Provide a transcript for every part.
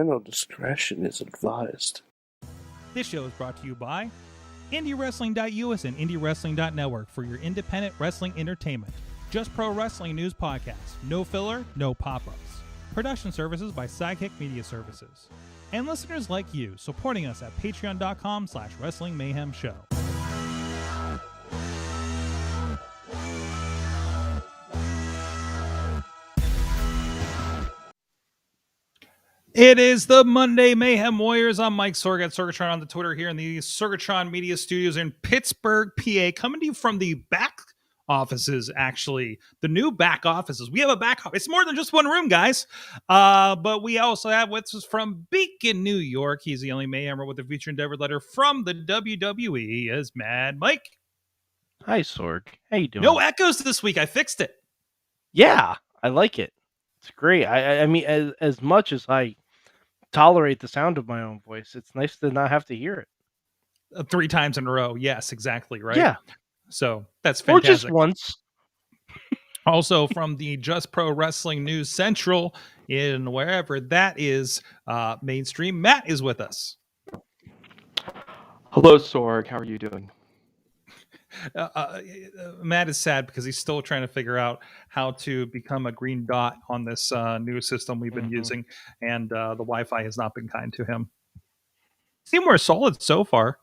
Parental discretion is advised. This show is brought to you by IndieWrestling.us and IndieWrestling.network for your independent wrestling entertainment. Just Pro Wrestling News Podcast. No filler, no pop-ups. Production services by Saget Media Services. And listeners like you, supporting us at patreon.com/Wrestling Mayhem Show. It is the Monday Mayhem Warriors. I'm Mike Sorgat, Sorgatron on the Twitter here in the Sorgatron Media Studios in Pittsburgh, PA, coming to you from the back offices, actually. The new back offices. We have a back office. It's more than just one room, guys. But we also have with us from Beacon, New York. He's the only Mayhemmer with a feature endeavor letter from the WWE is Mad Mike. Hi, Sorg. How you doing? No echoes this week. I fixed it. Yeah, I like it. It's great. I mean, as much as I tolerate the sound of my own voice, it's nice to not have to hear it 3 times in a row. Yes, exactly. Right. Yeah. So that's fantastic. Or just once. Also from the Just Pro Wrestling News Central in wherever that is mainstream, Matt is with us. Hello, Sorg. How are you doing? Matt is sad because he's still trying to figure out how to become a green dot on this new system we've been using, and the Wi-Fi has not been kind to him. Seem more solid so far.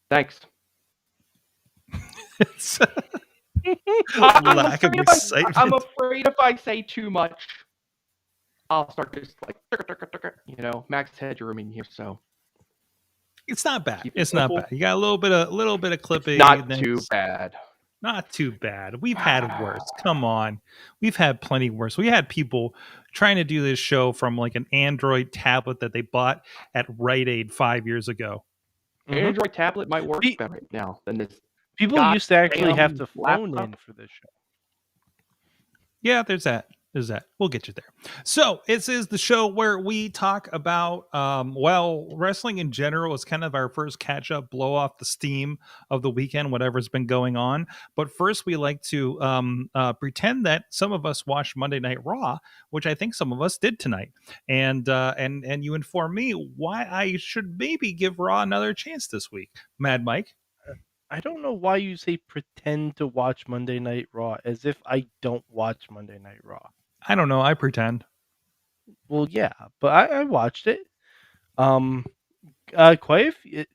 Thanks. Lack of excitement. I'm afraid if I say too much, I'll start just like, Max had your rooming here, so it's not bad. It's not bad. You got a little bit of clipping. Not too bad. Not too bad. We've had worse. Come on. We've had plenty worse. We had people trying to do this show from like an Android tablet that they bought at Rite Aid 5 years ago. Android tablet might work better right now than this. People used to actually have to phone in for this show. Yeah, there's that. We'll get you there. So this is the show where we talk about, wrestling in general is kind of our first catch up, blow off the steam of the weekend, whatever's been going on. But first, we like to pretend that some of us watched Monday Night Raw, which I think some of us did tonight. And you inform me why I should maybe give Raw another chance this week. Mad Mike? I don't know why you say pretend to watch Monday Night Raw as if I don't watch Monday Night Raw. I don't know. I pretend. Well, yeah, but I watched it. Quite a few,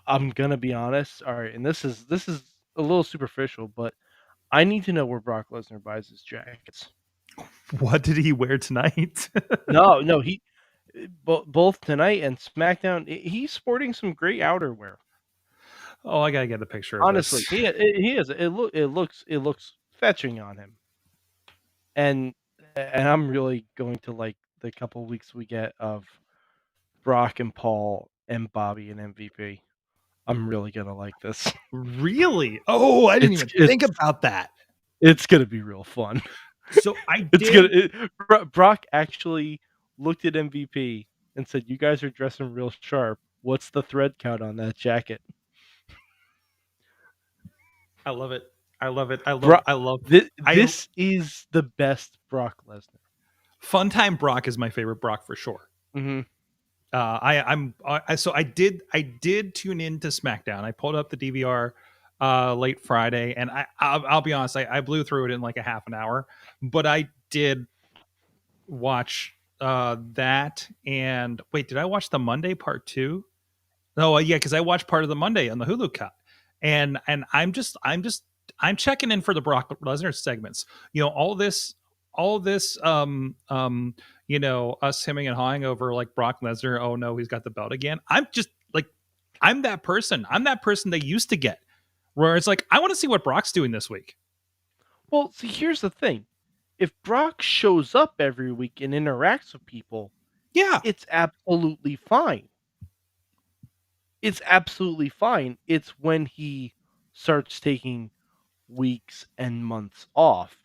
I'm gonna be honest. All right, and this is a little superficial, but I need to know where Brock Lesnar buys his jackets. What did he wear tonight? No, he both tonight and SmackDown. He's sporting some great outerwear. Oh, I gotta get a picture of honestly, this. He is. It looks fetching on him, and I'm really going to like the couple weeks we get of Brock and Paul and Bobby and MVP. I'm really gonna like this. Really? Oh, I didn't even think about that. It's gonna be real fun. So Brock actually looked at MVP and said, "You guys are dressing real sharp. What's the thread count on that jacket?" I love it. I love this. This is the best Brock Lesnar. Funtime Brock is my favorite Brock for sure. Mm-hmm. I did tune in to SmackDown. I pulled up the DVR late Friday, and I'll be honest, I blew through it in like a half an hour, but I did watch that. And wait, did I watch the Monday part 2? No, yeah, because I watched part of the Monday on the Hulu cut. And I'm checking in for the Brock Lesnar segments. You know, all this, us hemming and hawing over like Brock Lesnar. Oh no, he's got the belt again. I'm just like, I'm that person. I'm that person they used to get, where it's like, I want to see what Brock's doing this week. Well, see, here's the thing: if Brock shows up every week and interacts with people, yeah, it's absolutely fine. It's absolutely fine. It's when he starts taking weeks and months off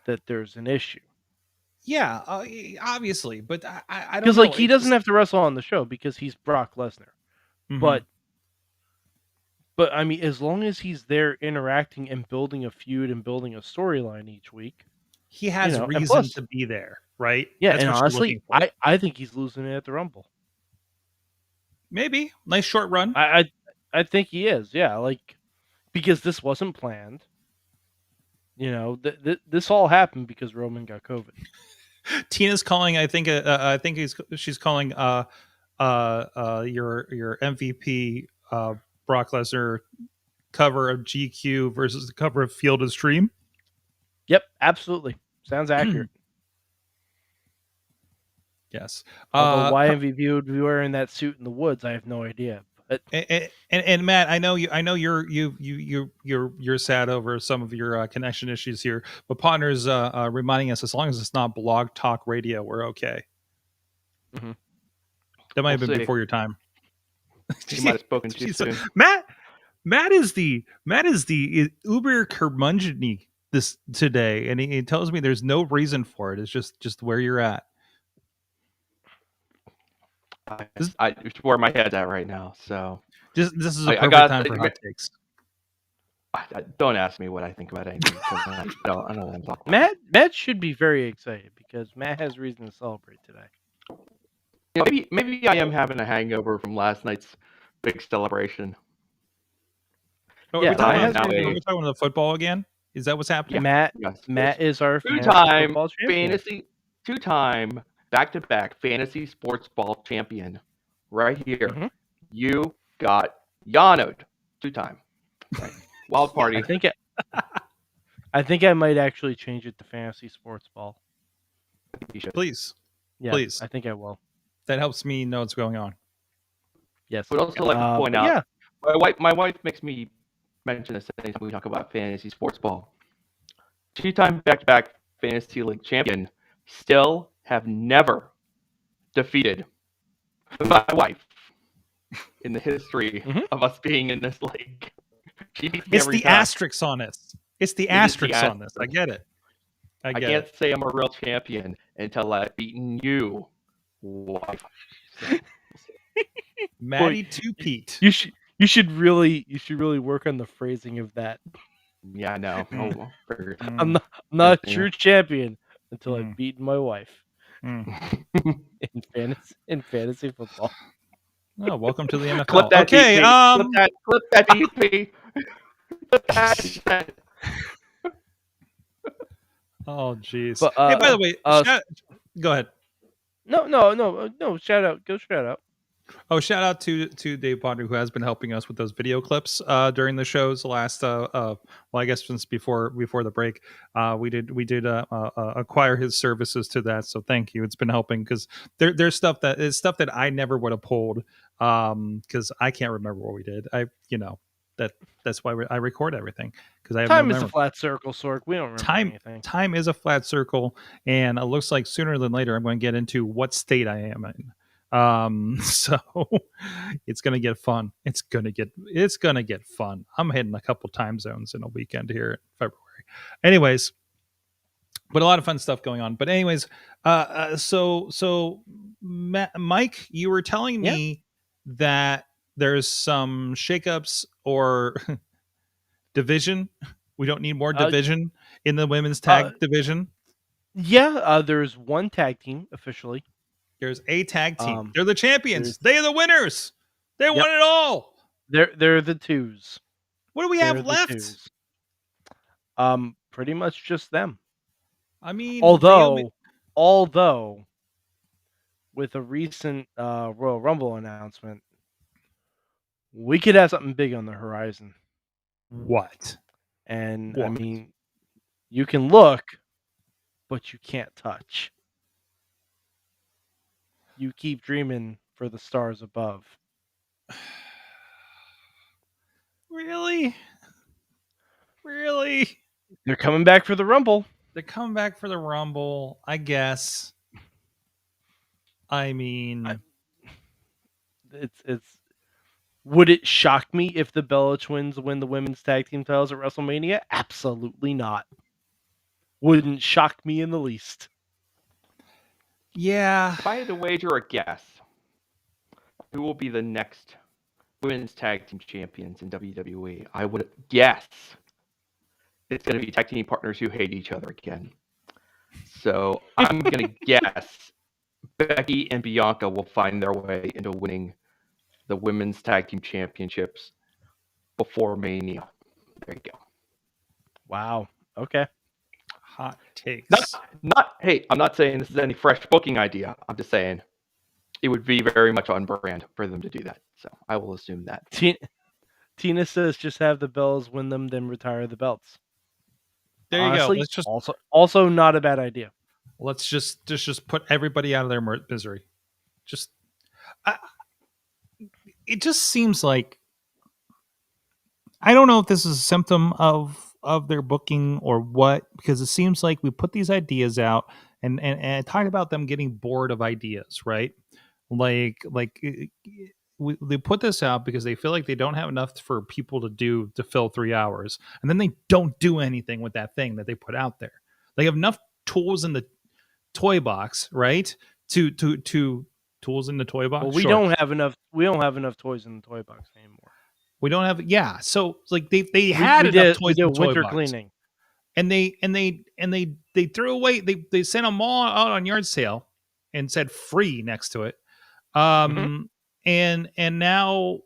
that there's an issue. Yeah, obviously, but I don't know. Because like he doesn't have to wrestle on the show because he's Brock Lesnar. Mm-hmm. But I mean, as long as he's there interacting and building a feud and building a storyline each week, he has and reason plus, to be there, right? yeah, That's and what you're looking honestly, for. I think he's losing it at the Rumble. Maybe nice short run. I think he is. Yeah, like because this wasn't planned. This all happened because Roman got COVID. Tina's calling. I think she's calling your MVP Brock Lesnar cover of GQ versus the cover of Field and Stream. Yep, absolutely. Sounds accurate. Yes. Although why MVP would be wearing that suit in the woods, I have no idea. But and Matt, I know you're sad over some of your connection issues here, but Partner's reminding us as long as it's not Blog Talk Radio, we're okay. Mm-hmm. That might have We'll been see. before your time. You might have spoken too soon. Matt is the uber curmudgeon this today, and he tells me there's no reason for it. It's just where you're at. It's where my head's at right now. So This is a I perfect got- time for hot takes. don't ask me what I think about anything. 'Cause I don't know what I'm talking about. Matt should be very excited because Matt has reason to celebrate today. You know, maybe I am having a hangover from last night's big celebration. Oh, Yeah, are we talking, I about, have are we talking about the football again? Is that what's happening? Yes. Matt is our Two-time football champion. two-time back-to-back fantasy sports ball champion. Right here. Mhm. You got Yano'd. Two-time. Right. Wild party. I think I might actually change it to fantasy sports ball. You should. Please. Yeah, Please. I think I will. That helps me know what's going on. Yes. Would also like to point but out, yeah, my wife makes me mention this anytime we talk about fantasy sports ball. Two-time back-to-back fantasy league champion, still have never defeated my wife in the history Mhm. of us being in this league. She beats me It's every the time. asterisks on it. It's the It is the asterisks on this. I asterisk. get it. I I get can't it. say I'm a real champion until I've beaten you, wife. So, Matty to Pete. you should really work on the phrasing of that. yeah, I know. Oh, figured. I'm not a Yeah. true champion until I've Mm. beaten my wife Mm. in fantasy football. Oh, welcome to the NFL. Clip that Okay, DP. Clip that DP. Clip that. oh jeez. But, hey, by the way, go ahead. No. Shout out. Oh, shout out to Dave Ponder, who has been helping us with those video clips during the shows. The last, well, I guess since before the break, we did acquire his services to that. So thank you. It's been helping because there's stuff that I never would have pulled because I can't remember what we did. That's why I record everything because I have Time no is a memory. flat circle, Sorg. We don't remember anything. Time is a flat circle, and it looks like sooner than later I'm going to get into what state I am in. So it's gonna get fun. It's gonna get fun. I'm hitting a couple time zones in a weekend here in February. Anyways, but a lot of fun stuff going on. But anyways, so Mike, you were telling me that there's some shakeups or division. We don't need more division in the women's tag division. Yeah, there's one tag team officially. There's a tag team. They're the champions. They are the winners. They won it all. They're the twos. What do we have left? Pretty much just them. I mean, although with a recent Royal Rumble announcement, we could have something big on the horizon. What? And I mean, you can look, but you can't touch. You keep dreaming for the stars above. Really? They're coming back for the Rumble. They're coming back for the Rumble, I guess. I mean, it's. Would it shock me if the Bella Twins win the women's tag team titles at WrestleMania? Absolutely not. Wouldn't shock me in the least. Yeah. If I had to wager a guess, who will be the next women's tag team champions in WWE? I would guess it's going to be tag team partners who hate each other again. So I'm gonna guess Becky and Bianca will find their way into winning the women's tag team championships before Mania. There you go. Wow. Okay. Hot takes. Hey, I'm not saying this is any fresh booking idea. I'm just saying it would be very much on brand for them to do that. So I will assume that. Tina says just have the bells win them, then retire the belts. There Honestly, you go. Let's just also not a bad idea. let's just put everybody out of their misery. Just it just seems like I don't know if this is a symptom of their booking or what, because it seems like we put these ideas out and talk about them getting bored of ideas, right? Like they put this out because they feel like they don't have enough for people to fill 3 hours, and then they don't do anything with that thing that they put out there. They have enough tools in the toy box, right? To tools in the toy box. Well, we Sure. don't have enough. We don't have enough toys in the toy box anymore. We don't have, yeah. So like they had enough toys in the toy winter box, cleaning, and they threw away. They sent them all out on yard sale and said free next to it. And now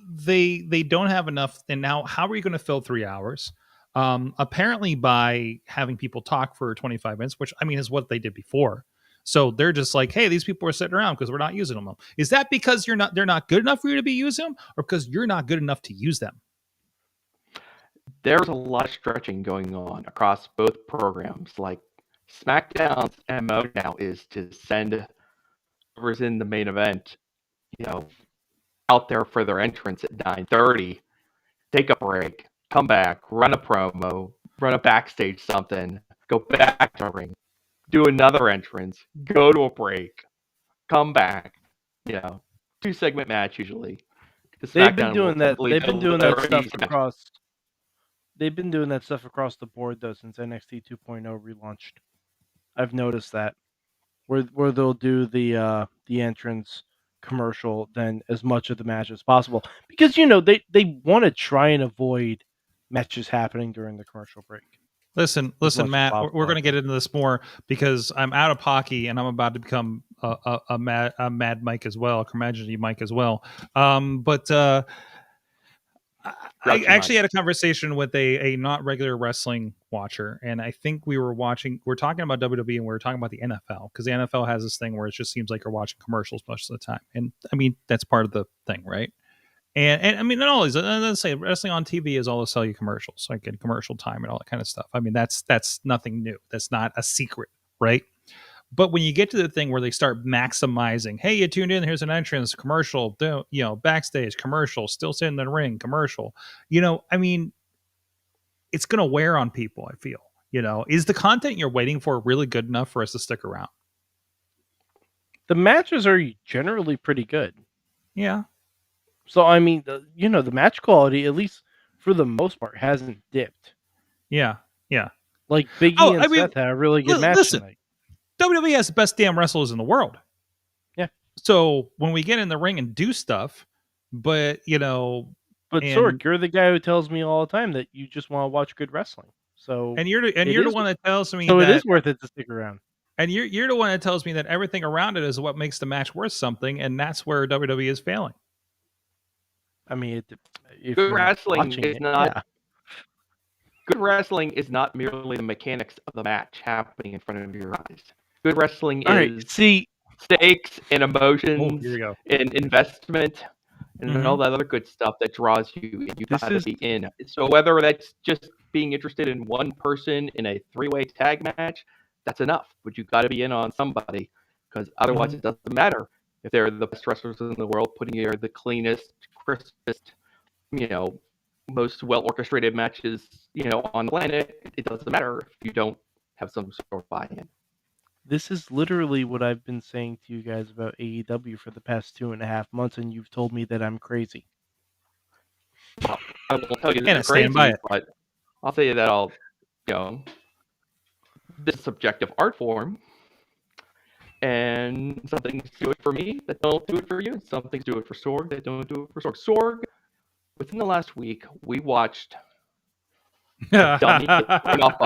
they don't have enough. And now how are you going to fill 3 hours? Apparently by having people talk for 25 minutes, which I mean is what they did before. So they're just like, hey, these people are sitting around because we're not using them. Is that because they're not good enough for you to be using them, or because you're not good enough to use them? There's a lot of stretching going on across both programs. Like SmackDown's MO now is to send whoever's in the main event, out there for their entrance at 9:30, take a break, come back, run a promo, run a backstage something, go back to the ring, do another entrance, go to a break, come back. 2-segment match usually. They've been doing that. They've been doing that stuff across. They've been doing that stuff across the board though since NXT 2.0 relaunched. I've noticed that where they'll do the entrance commercial then as much of the match as possible, because they want to try and avoid matches happening during the commercial break. Listen, Matt, we're going to get into this more because I'm out of Pocky and I'm about to become a mad Mike as well, a curmudgeon Mike as well. I actually had a conversation with a not regular wrestling watcher, and I think we're talking about WWE and we were talking about the NFL, because the NFL has this thing where it just seems like you're watching commercials most of the time. And I mean, that's part of the thing, right? And I mean, not always. Let's say wrestling on TV is all to sell you commercials, like in commercial time and all that kind of stuff. I mean, that's nothing new. That's not a secret, right? But when you get to the thing where they start maximizing, hey, you tuned in, here's an entrance, commercial, backstage, commercial, still sitting in the ring, commercial. I mean, it's going to wear on people, I feel. Is the content you're waiting for really good enough for us to stick around? The matches are generally pretty good. Yeah. So, I mean, the match quality, at least for the most part, hasn't dipped. Yeah. Like Big E and Seth had a really good match tonight. WWE has the best damn wrestlers in the world. Yeah. So when we get in the ring and do stuff, but Sorg, you're the guy who tells me all the time that you just want to watch good wrestling. So you're the one that tells me so it is worth it to stick around. And you're the one that tells me that everything around it is what makes the match worth something, and that's where WWE is failing. I mean, good wrestling is not. Yeah. Good wrestling is not merely the mechanics of the match happening in front of your eyes. Good wrestling is stakes and emotions and investment and all that other good stuff that draws you. You got to be in. So whether that's just being interested in one person in a 3-way tag match, that's enough. But you got to be in on somebody, because otherwise it doesn't matter if they're the best wrestlers in the world, putting you the cleanest, crispest, most well-orchestrated matches, on the planet. It doesn't matter if you don't have some sort of buy-in. This is literally what I've been saying to you guys about AEW for the past 2.5 months, and you've told me that I'm crazy. Well, I won't tell you that you're crazy, but I'll tell you that this subjective art form, and some things do it for me that don't do it for you, and some things do it for Sorg that don't do it for Sorg. Sorg, within the last week, we watched a dummy bring up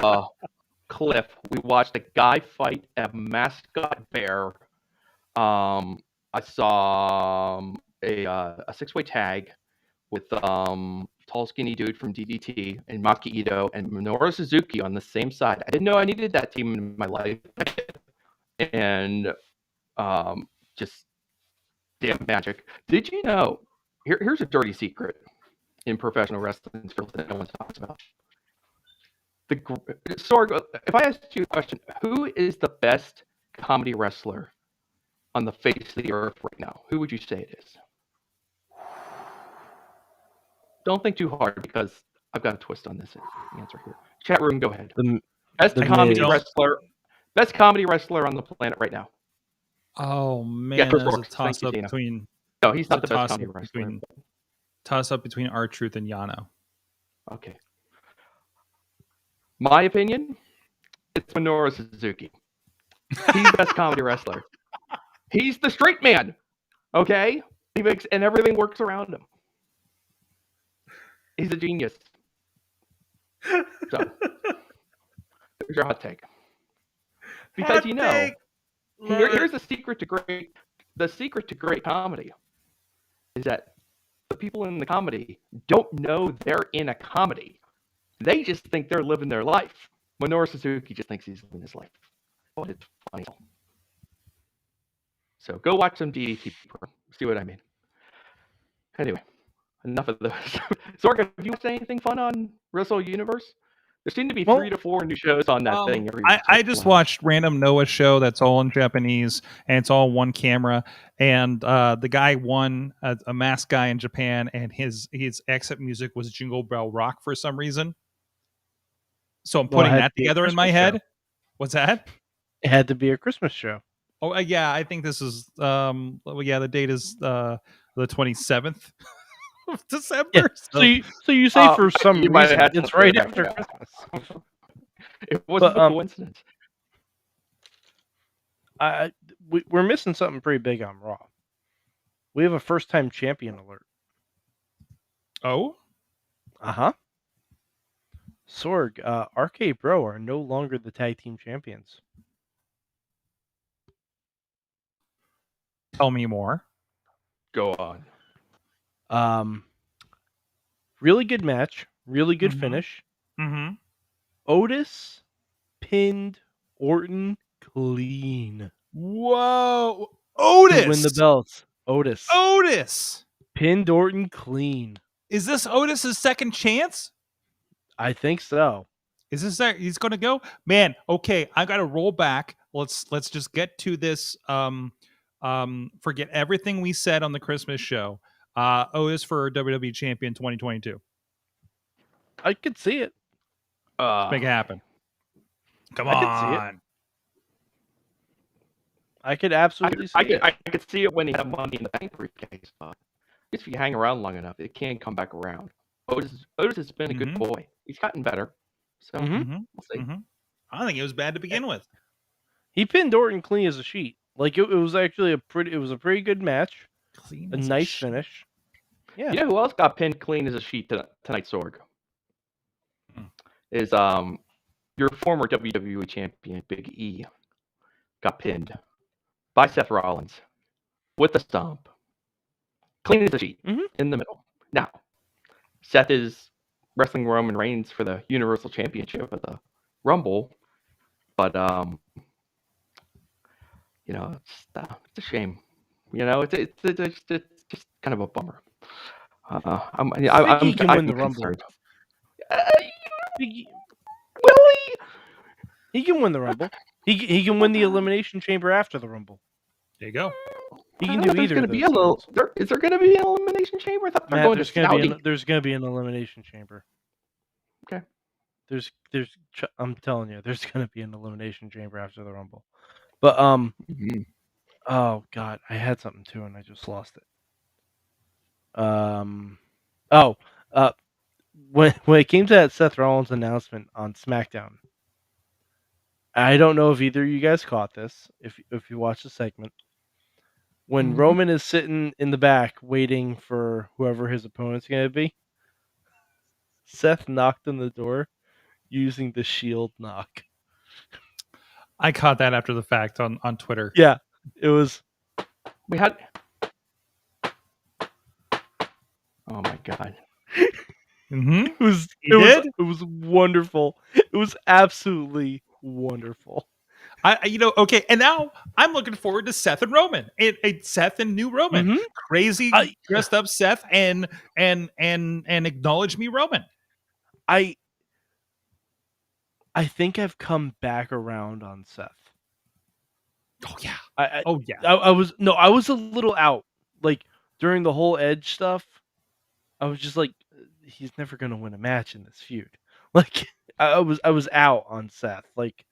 Cliff, we watched a guy fight a mascot bear. I saw a 6-way tag with tall skinny dude from DDT and Maki Ito and Minoru Suzuki on the same side. I didn't know I needed that team in my life, and just damn magic. Did you know? Here's a dirty secret in professional wrestling that no one talks about. Sorg, if I asked you a question, who is the best comedy wrestler on the face of the earth right now? Who would you say it is? Don't think too hard because I've got a twist on this answer here. Chat room, go ahead. Best comedy wrestler on the planet right now. Oh man, there's a toss up between. No, he's not the best comedy wrestler. Toss up between R-Truth and Yano. Okay. My opinion, it's Minoru Suzuki. He's the best comedy wrestler. He's the straight man. Okay? He makes and everything works around him. He's a genius. So there's your hot take. Because here's the secret to great comedy is that the people in the comedy don't know they're in a comedy. They just think they're living their life. Minoru Suzuki just thinks he's living his life. Oh, it's funny. So go watch some DDT. See what I mean. Anyway, enough of those. Sorg, have you watched anything fun on Wrestle Universe? There seem to be 3 to 4 new shows on that thing every week. I just watched Random Noah show that's all in Japanese and it's all one camera. And the guy won a masked guy in Japan, and his exit music was Jingle Bell Rock for some reason. So I'm putting that together in my head. What's that? It had to be a Christmas show. Oh yeah, I think this is the date is the 27th of December. Yeah. So you say for some reason it's right after Christmas. It wasn't a coincidence. We're missing something pretty big on Raw. We have a first-time champion alert. Oh? Uh-huh. Sorg, RK Bro are no longer the tag team champions. Tell me more. Go on. Really good match. Really good finish. Mm-hmm. Otis pinned Orton clean. Whoa. Otis! To win the belts. Otis! Pinned Orton clean. Is this Otis's second chance? I think so. Is this that he's going to go? Man, okay, I got to roll back. Let's just get to this. Forget everything we said on the Christmas show. Otis for WWE Champion 2022. I could see it. Let's make it happen. Come on. I could absolutely see it. I could see it when he had Money in the Bank briefcase. If you hang around long enough, it can come back around. Otis has been a good boy. He's gotten better. So we'll see. I don't think it was bad to begin with. He pinned Orton clean as a sheet. Like it was actually a pretty good match. Clean a nice finish. Yeah. You know who else got pinned clean as a sheet tonight, Sorg? Is your former WWE champion Big E got pinned by Seth Rollins with a stomp. Clean as a sheet in the middle. Now, Seth is wrestling Roman Reigns for the Universal Championship of the Rumble, but it's a shame. It's just kind of a bummer. He can win the Rumble. Will he? He can win the Rumble. He can win the Elimination Chamber after the Rumble. There you go. He can do either. Is there going to be an Elimination Chamber? I thought there's going to be an Elimination Chamber. Okay. I'm telling you, there's going to be an Elimination Chamber after the Rumble. But oh god, I had something too, and I just lost it. When it came to that Seth Rollins announcement on SmackDown, I don't know if either of you guys caught this. If you watched the segment, when Roman is sitting in the back waiting for whoever his opponent's going to be, Seth knocked on the door using the shield knock. I caught that after the fact on Twitter. Yeah, it was. We had. Oh my god. Mm-hmm. It was. He did? It was wonderful. It was absolutely wonderful. Okay, and now I'm looking forward to Seth and Roman. Seth and new Roman, Mhm. crazy dressed up Seth and acknowledge me Roman. I think I've come back around on Seth. Oh yeah, I I was a little out. Like during the whole Edge stuff, I was just like, he's never gonna win a match in this feud. Like I was out on Seth. Like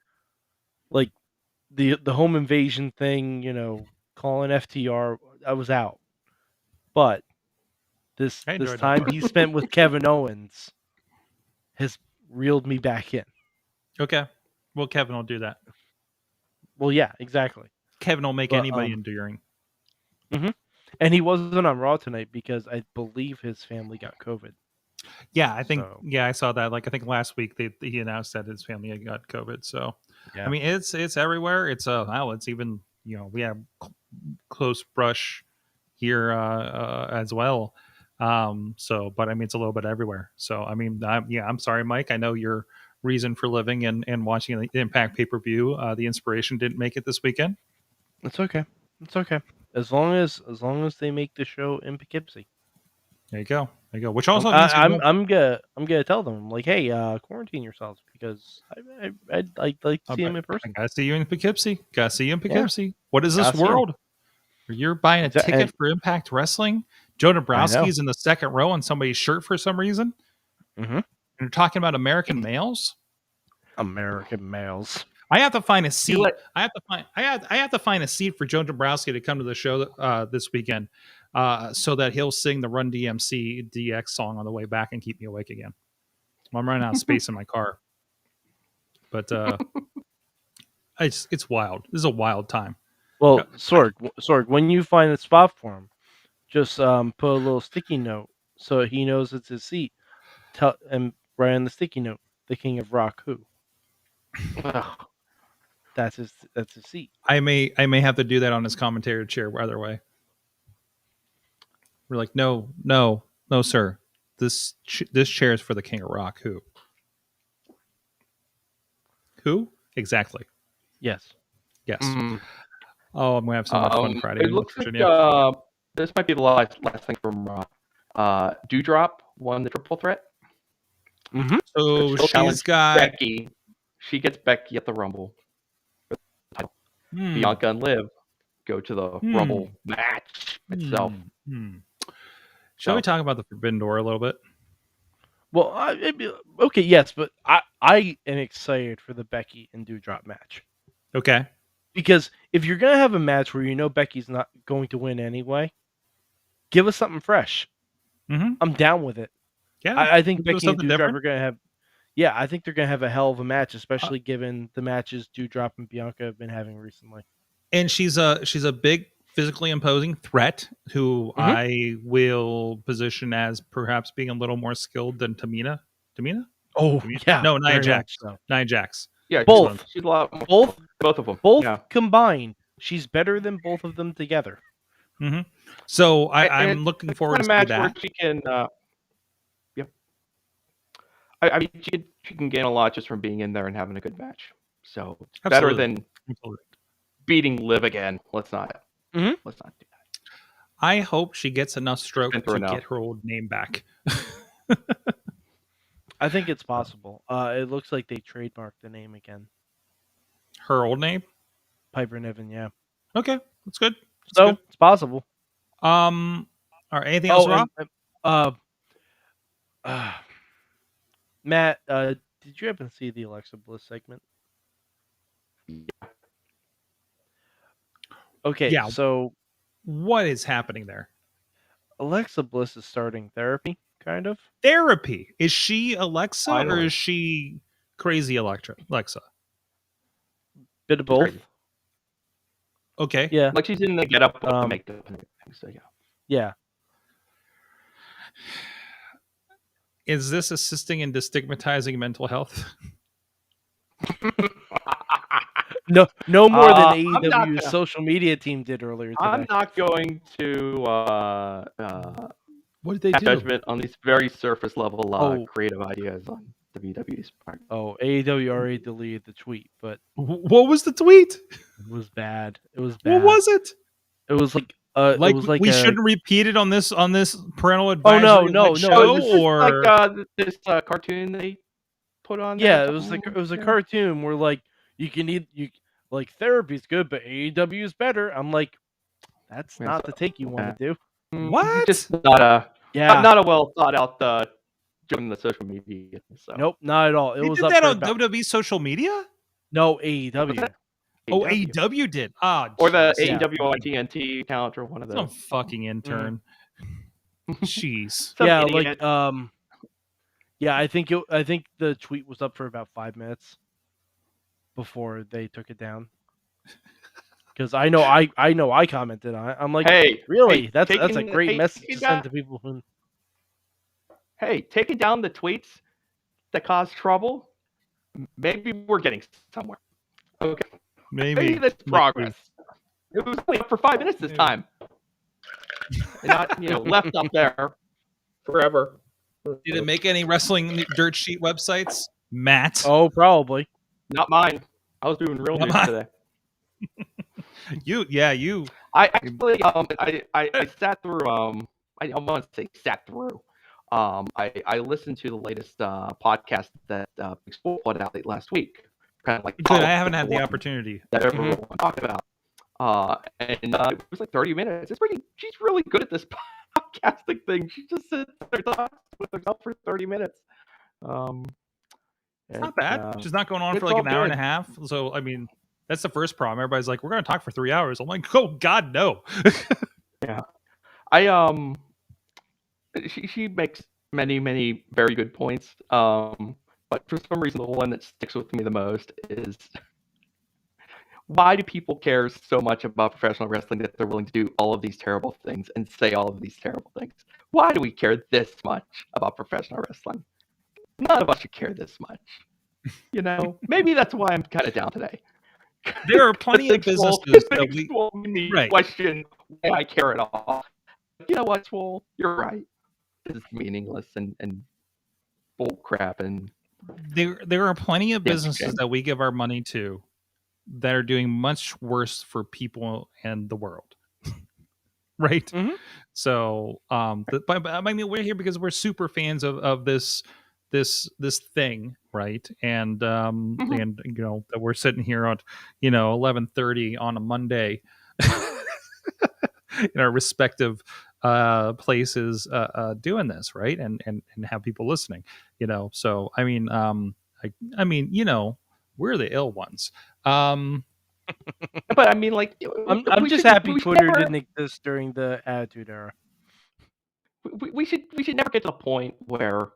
the home invasion thing, calling FTR, I was out. But this enjoyed time that. he spent with Kevin Owens has reeled me back in. Okay, well Kevin will do that. Well, yeah, exactly. Kevin will make anybody enduring. Mm-hmm. And he wasn't on Raw tonight because I believe his family got COVID. Yeah, I think. So, Yeah, I saw that. Like I think last week he announced that his family had got COVID. So, yeah. I mean, it's everywhere. It's it's even we have close brush here as well. So, but I mean, it's a little bit everywhere. So, I mean, I'm sorry, Mike. I know your reason for living and watching the Impact pay-per-view, the inspiration didn't make it this weekend. It's okay. It's okay. As long as they make the show in Poughkeepsie. There you go. Which also means I'm gonna tell them like, hey, quarantine yourselves because I'd like to see him in person. I gotta see you in Poughkeepsie. Yeah. What is this Gotta see him. world? Where you're buying a ticket for Impact Wrestling? Joe Dombrowski's in the second row on somebody's shirt for some reason. Mm-hmm. And you're talking about American males. American males. I have to find a seat. I have to find a seat for Joe Dombrowski to come to the show this weekend, so that he'll sing the Run DMC DX song on the way back and keep me awake again. Well, I'm running out of space in my car, but it's wild. This is a wild time. Well, Sorg, when you find a spot for him, just put a little sticky note so he knows it's his seat. And write on the sticky note, the King of Rock who. That's his seat. I may have to do that on his commentary chair either way. We're like, no, sir. This chair is for the King of Rock. Who? Exactly. Yes. Mm. Oh, I'm gonna have so much fun Friday. It looks like this might be the last thing from Dewdrop won the triple threat. Mm-hmm. So she's got Becky. She gets Becky at the Rumble. Bianca and Liv go to the Rumble match itself. Shall we talk about the Forbidden Door a little bit? Well, okay, yes, but I am excited for the Becky and Dewdrop match. Okay. Because if you're going to have a match where Becky's not going to win anyway, give us something fresh. Mm-hmm. I'm down with it. Yeah, I think Becky and Dewdrop different. are going to have... Yeah, I think they're going to have a hell of a match, especially given the matches Dewdrop and Bianca have been having recently. And she's a big, physically imposing threat who I will position as perhaps being a little more skilled than Tamina. Tamina? Oh, yeah. No, Nia Jax. Nia Jax. Yeah, both. She's a lot more, both of them. Both combined. She's better than both of them together. Mm-hmm. So I'm looking forward to that. Where she can, I mean, she can gain a lot just from being in there and having a good match. So better than beating Liv again. Let's not do that. I hope she gets enough stroke to get her old name back. I think it's possible. It looks like they trademarked the name again. Her old name? Piper Niven, yeah. Okay, that's good. It's possible. All right, anything else, Rob? Matt, did you happen to see the Alexa Bliss segment? Yeah. Okay, yeah. So what is happening there? Alexa Bliss is starting therapy, kind of. Therapy? Is she Alexa or is she crazy Alexa? Bit of both. Crazy. Okay. Yeah. Like she's in the get up with the makeup and everything, so yeah. Yeah. Is this assisting in destigmatizing mental health? No more than I'm not AEW's gonna- social media team did earlier today. I'm not going to What did they have do? judgment on these very surface level Oh. creative ideas on WWE's part. AEW already deleted the tweet, but What was the tweet? it was bad. It was bad. What was it? It was like Like, it was like we a, shouldn't repeat it on this parental Oh, advisory no, show, it was just or like this cartoon they put on. yeah, there it or was like something? it was a Yeah. cartoon where like you can like therapy's good, but AEW is better. I'm like, that's Yeah, not so- the take you want to do. What? Just not a Yeah, not a well thought out joke in the social media. So nope, not at all. It They was did up that for on about WWE social media? no AEW. Oh, AEW did. Ah, or the jeez. Yeah. AEW on TNT account or one of Some those. fucking intern. Jeez. Some Yeah, idiot. like yeah, I think the tweet was up for about 5 minutes before they took it down. Because I know I commented on it. I'm like, Hey, really? hey, That's a taking- great hey, message taking to send that- to people who. Hey, taking down the tweets that cause trouble. Maybe we're getting somewhere. Okay, maybe Maybe. that's progress. It was only up for 5 minutes this Maybe. time, and not left up there forever. Did it make any wrestling dirt sheet websites? Matt. Oh, probably. Not mine. I was doing real Not news mine. today. You. I actually I sat through I don't want to say sat through. I listened to the latest podcast that Big Swole put out last week. Kind of like Good. I haven't had the opportunity. that everyone talked about. And it was like 30 minutes. She's really good at this podcasting thing. She just sits there and talks with herself for 30 minutes. It's not bad. She's not going on it's for like all an hour and good. a half. So, I mean, that's the first problem. Everybody's like, we're going to talk for 3 hours. I'm like, oh, God, no. I she makes many very good points. But for some reason, the one that sticks with me the most is why do people care so much about professional wrestling that they're willing to do all of these terrible things and say all of these terrible things? Why do we care this much about professional wrestling? None of us should care this much. Maybe that's why I'm kind of down today. There are plenty of Big Swole- businesses that Big we. Swole made me Right. question why I care at all. You know what, Swole? You're right. This is meaningless and bull crap and There are plenty of Yes, businesses Jim. that we give our money to that are doing much worse for people and the world. Right? Mhm. So, but I mean, we're here because we're super fans of this thing, right? And and that we're sitting here on 11:30 on a Monday in our respective places doing this, right? And have people listening, so I mean we're the ill ones. but I mean, like, I'm we just should- happy we should Twitter never- didn't exist during the Attitude Era. we should never get to the point where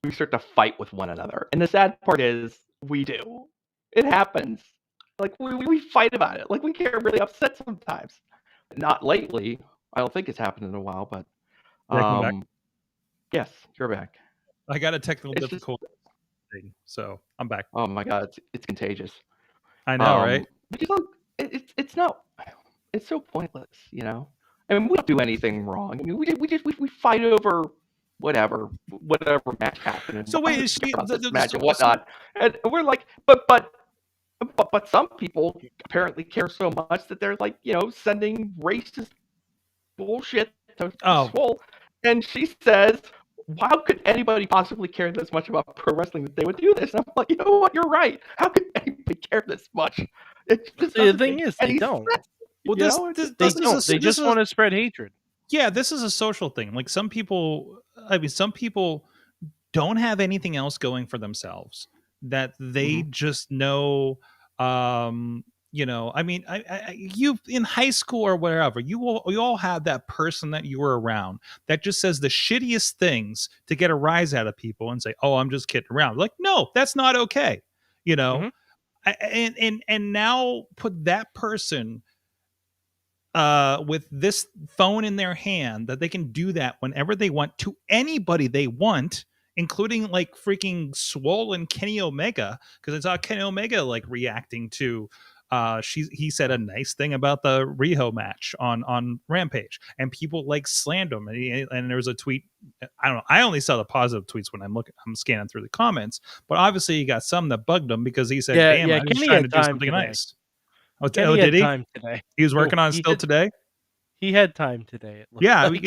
we start to fight with one another. And the sad part is we do. It happens. Like we fight about it. Like we get really upset sometimes. Not lately. I don't think it's happened in a while, but Yeah, come back. yes, you're back. I got a technical It's just- difficulty thing, so I'm back. Oh my god, it's contagious. I know, right? Because it's not. It's so pointless, I mean, we don't do anything wrong. I mean, we fight over whatever match happened. And So wait, is she- about the- this the- match so- and whatnot, and we're like, but some people apparently care so much that they're like, sending racist bullshit to Oh. Swole, and she says, how could anybody possibly care this much about pro wrestling that they would do this? And I'm like, you know what? You're right. How could anybody care this much? It just The doesn't thing make is, they any don't. sense, Well, you this, know? this, They this don't. is a, They this just is- want to spread hatred. Yeah, this is a social thing. Like some people don't have anything else going for themselves that they just know. I mean, you in high school or wherever, you all have that person that you were around that just says the shittiest things to get a rise out of people and say, "Oh, I'm just kidding around." Like, no, that's not okay. Mhm. And now put that person with this phone in their hand that they can do that whenever they want to anybody they want, including like freaking Swole and Kenny Omega, because I saw Kenny Omega like reacting to he said a nice thing about the Riho match on Rampage, and people like slammed him. And there was a tweet. I don't know. I only saw the positive tweets when I'm scanning through the comments, but obviously he got some that bugged him because he said, "Damn, I was Kenny trying had to do time something today. nice." Kenny did had he? time today. He was working on it still today. He had time today. It looked Yeah, like.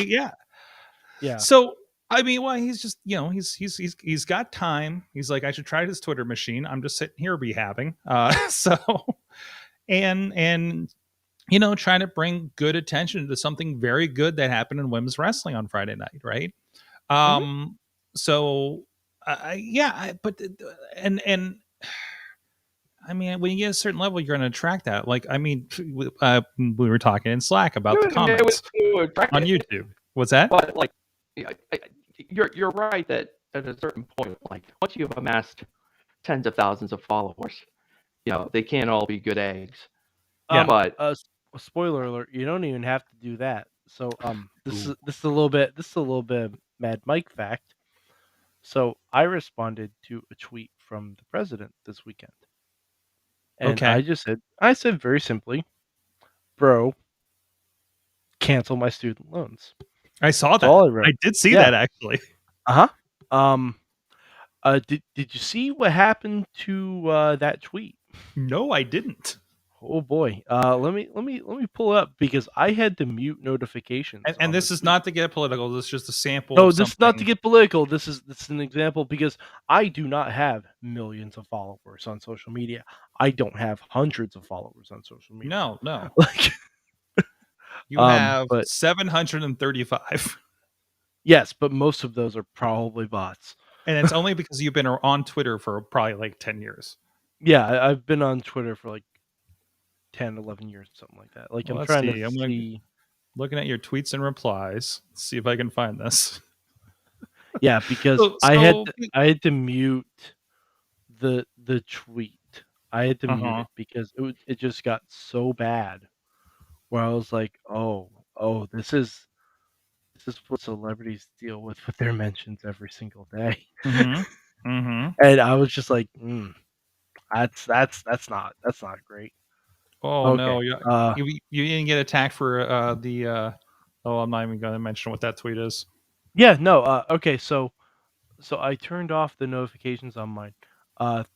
yeah. So I mean, well, he's just he's got time. He's like, I should try his Twitter machine. I'm just sitting here behaving. So and trying to bring good attention to something very good that happened in women's wrestling on Friday night, right? So but and I mean, when you get a certain level, you're going to attract that. Like, I mean, we were talking in Slack about the comments on YouTube. What's that? But like, you're right that at a certain point, like once you've amassed tens of thousands of followers, they can't all be good eggs. But spoiler alert, you don't even have to do that. So this is a little bit of Mad Mike fact. So I responded to a tweet from the president this weekend. And I said very simply, bro, cancel my student loans. I saw that. I did see that actually. Did you see what happened to that tweet? No, I didn't. Oh boy. Let me pull it up because I had to mute notifications. And this is not to get political. This is just a sample. No, this is not to get political. This is an example because I do not have millions of followers on social media. I don't have hundreds of followers on social media. No. Like you have 735. Yes, but most of those are probably bots. And it's only because you've been on Twitter for probably like 10 years. Yeah, I've been on Twitter for like 10, 11 years, something like that. Like, I'm trying to see. Looking at your tweets and replies. Let's see if I can find this. Yeah, because I had to mute the tweet. I had to mute it because it just got so bad. Where I was like, oh, this is what celebrities deal with their mentions every single day. And I was just like, that's not great. Oh no, you didn't get attacked for I'm not even going to mention what that tweet is. Yeah, no. Okay, so I turned off the notifications on mine.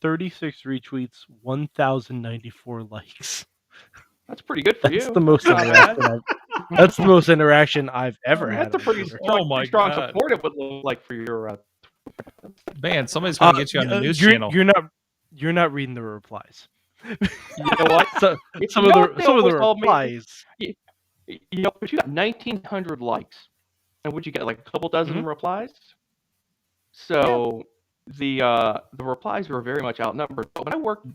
36 retweets, 1,094 likes. That's pretty good for you. That's the most interaction. That's the most interaction I've ever had. That's a pretty strong support it would look like for your. Man, somebody's going to get you on the news channel. You're not reading the replies. You know what? Some of the replies. But you got 1,900 likes, and would you get like a couple dozen replies? So the replies were very much outnumbered. But when I worked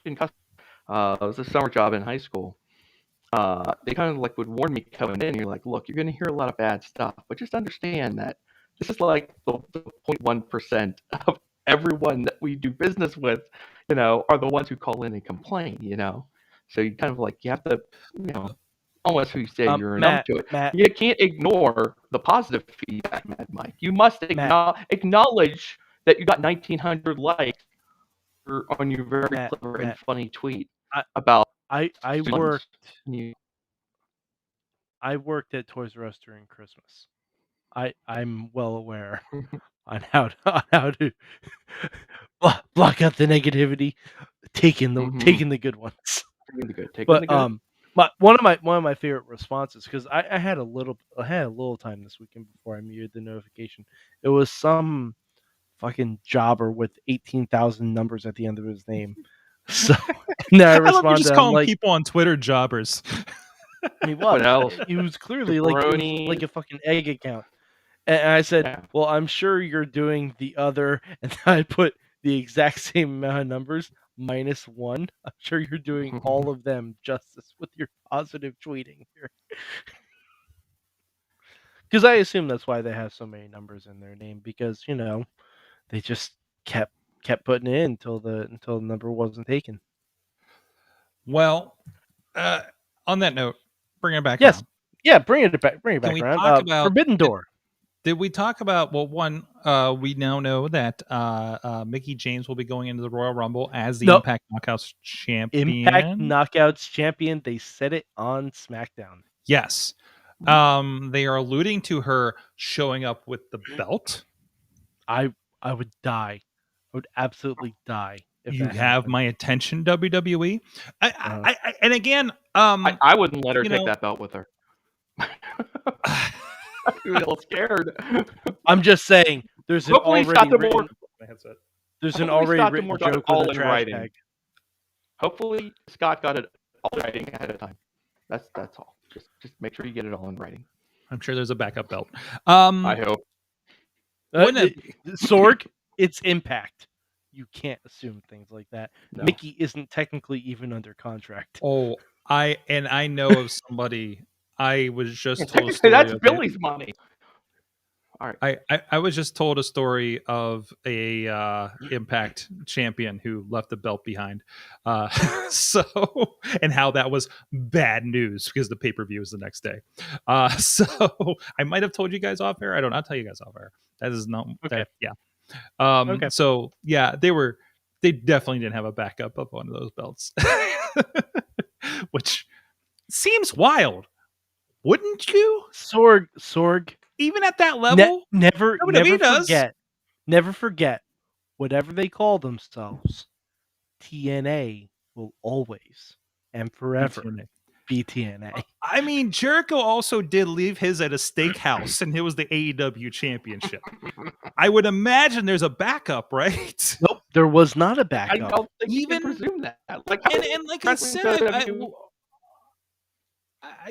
in it was a summer job in high school. They kind of like would warn me coming in. You're like, look, you're going to hear a lot of bad stuff, but just understand that this is like the 0.1% of everyone that we do business with, are the ones who call in and complain, So you kind of like, you have to, almost who you say you're numb to it. Matt, you can't ignore the positive feedback, Mad Mike. You must acknowledge that you got 1,900 likes on your very clever and funny tweet about. I worked at Toys R Us during Christmas. I'm well aware on how to block out the negativity, taking the good ones. But one of my favorite responses, because I had a little time this weekend before I muted the notification. It was some fucking jobber with 18,000 numbers at the end of his name. So now I responded. Just calling people on Twitter jobbers. He was. He was clearly like a fucking egg account. And I said, well, I'm sure you're doing the other, and I put the exact same amount of numbers -1. I'm sure you're doing all of them justice with your positive tweeting here. Because I assume that's why they have so many numbers in their name, because they just kept putting it in until the number wasn't taken. Well, on that note, bring it back. Yes, yeah, bring it back. Bring it back Can we around. talk about Forbidden Door? Did we talk about, well, one, we now know that Mickey James will be going into the Royal Rumble as the No. Impact Knockouts champion. Impact Knockouts champion. They said it on SmackDown. Yes. They are alluding to her showing up with the belt. I would die. I would absolutely die. If You that have happened. my attention, WWE. And again, I wouldn't let her you take know- that belt with her. I'd be a little scared. I'm just saying. There's an Hopefully already Scott written, D'Amore. there's an hopefully already Scott written D'Amore got it joke on all the in trash writing. tag. Hopefully Scott got it all in writing ahead of time. That's all. Just make sure you get it all in writing. I'm sure there's a backup belt. I hope. Wouldn't Sorg, it's Impact. You can't assume things like that. No. Mickey isn't technically even under contract. Oh, I know of somebody. I was just told a Technically, story. that's of Billy's money. All right. I was just told a story of a Impact champion who left the belt behind. So, and how that was bad news because the pay-per-view is the next day. So I might have told you guys off air. I don't. I'll tell you guys off air. That is not. Okay. That, yeah. Okay. So yeah, they definitely didn't have a backup of one of those belts, which seems wild, wouldn't you? Sorg, Even at that level, never WWE does. never forget, whatever they call themselves, TNA will always and forever be TNA. I mean, Jericho also did leave his at a steakhouse, and it was the AEW championship. I would imagine there's a backup, right? Nope, there was not a I backup. don't think you Even- can presume that. Like, And like I wrestling said, WWE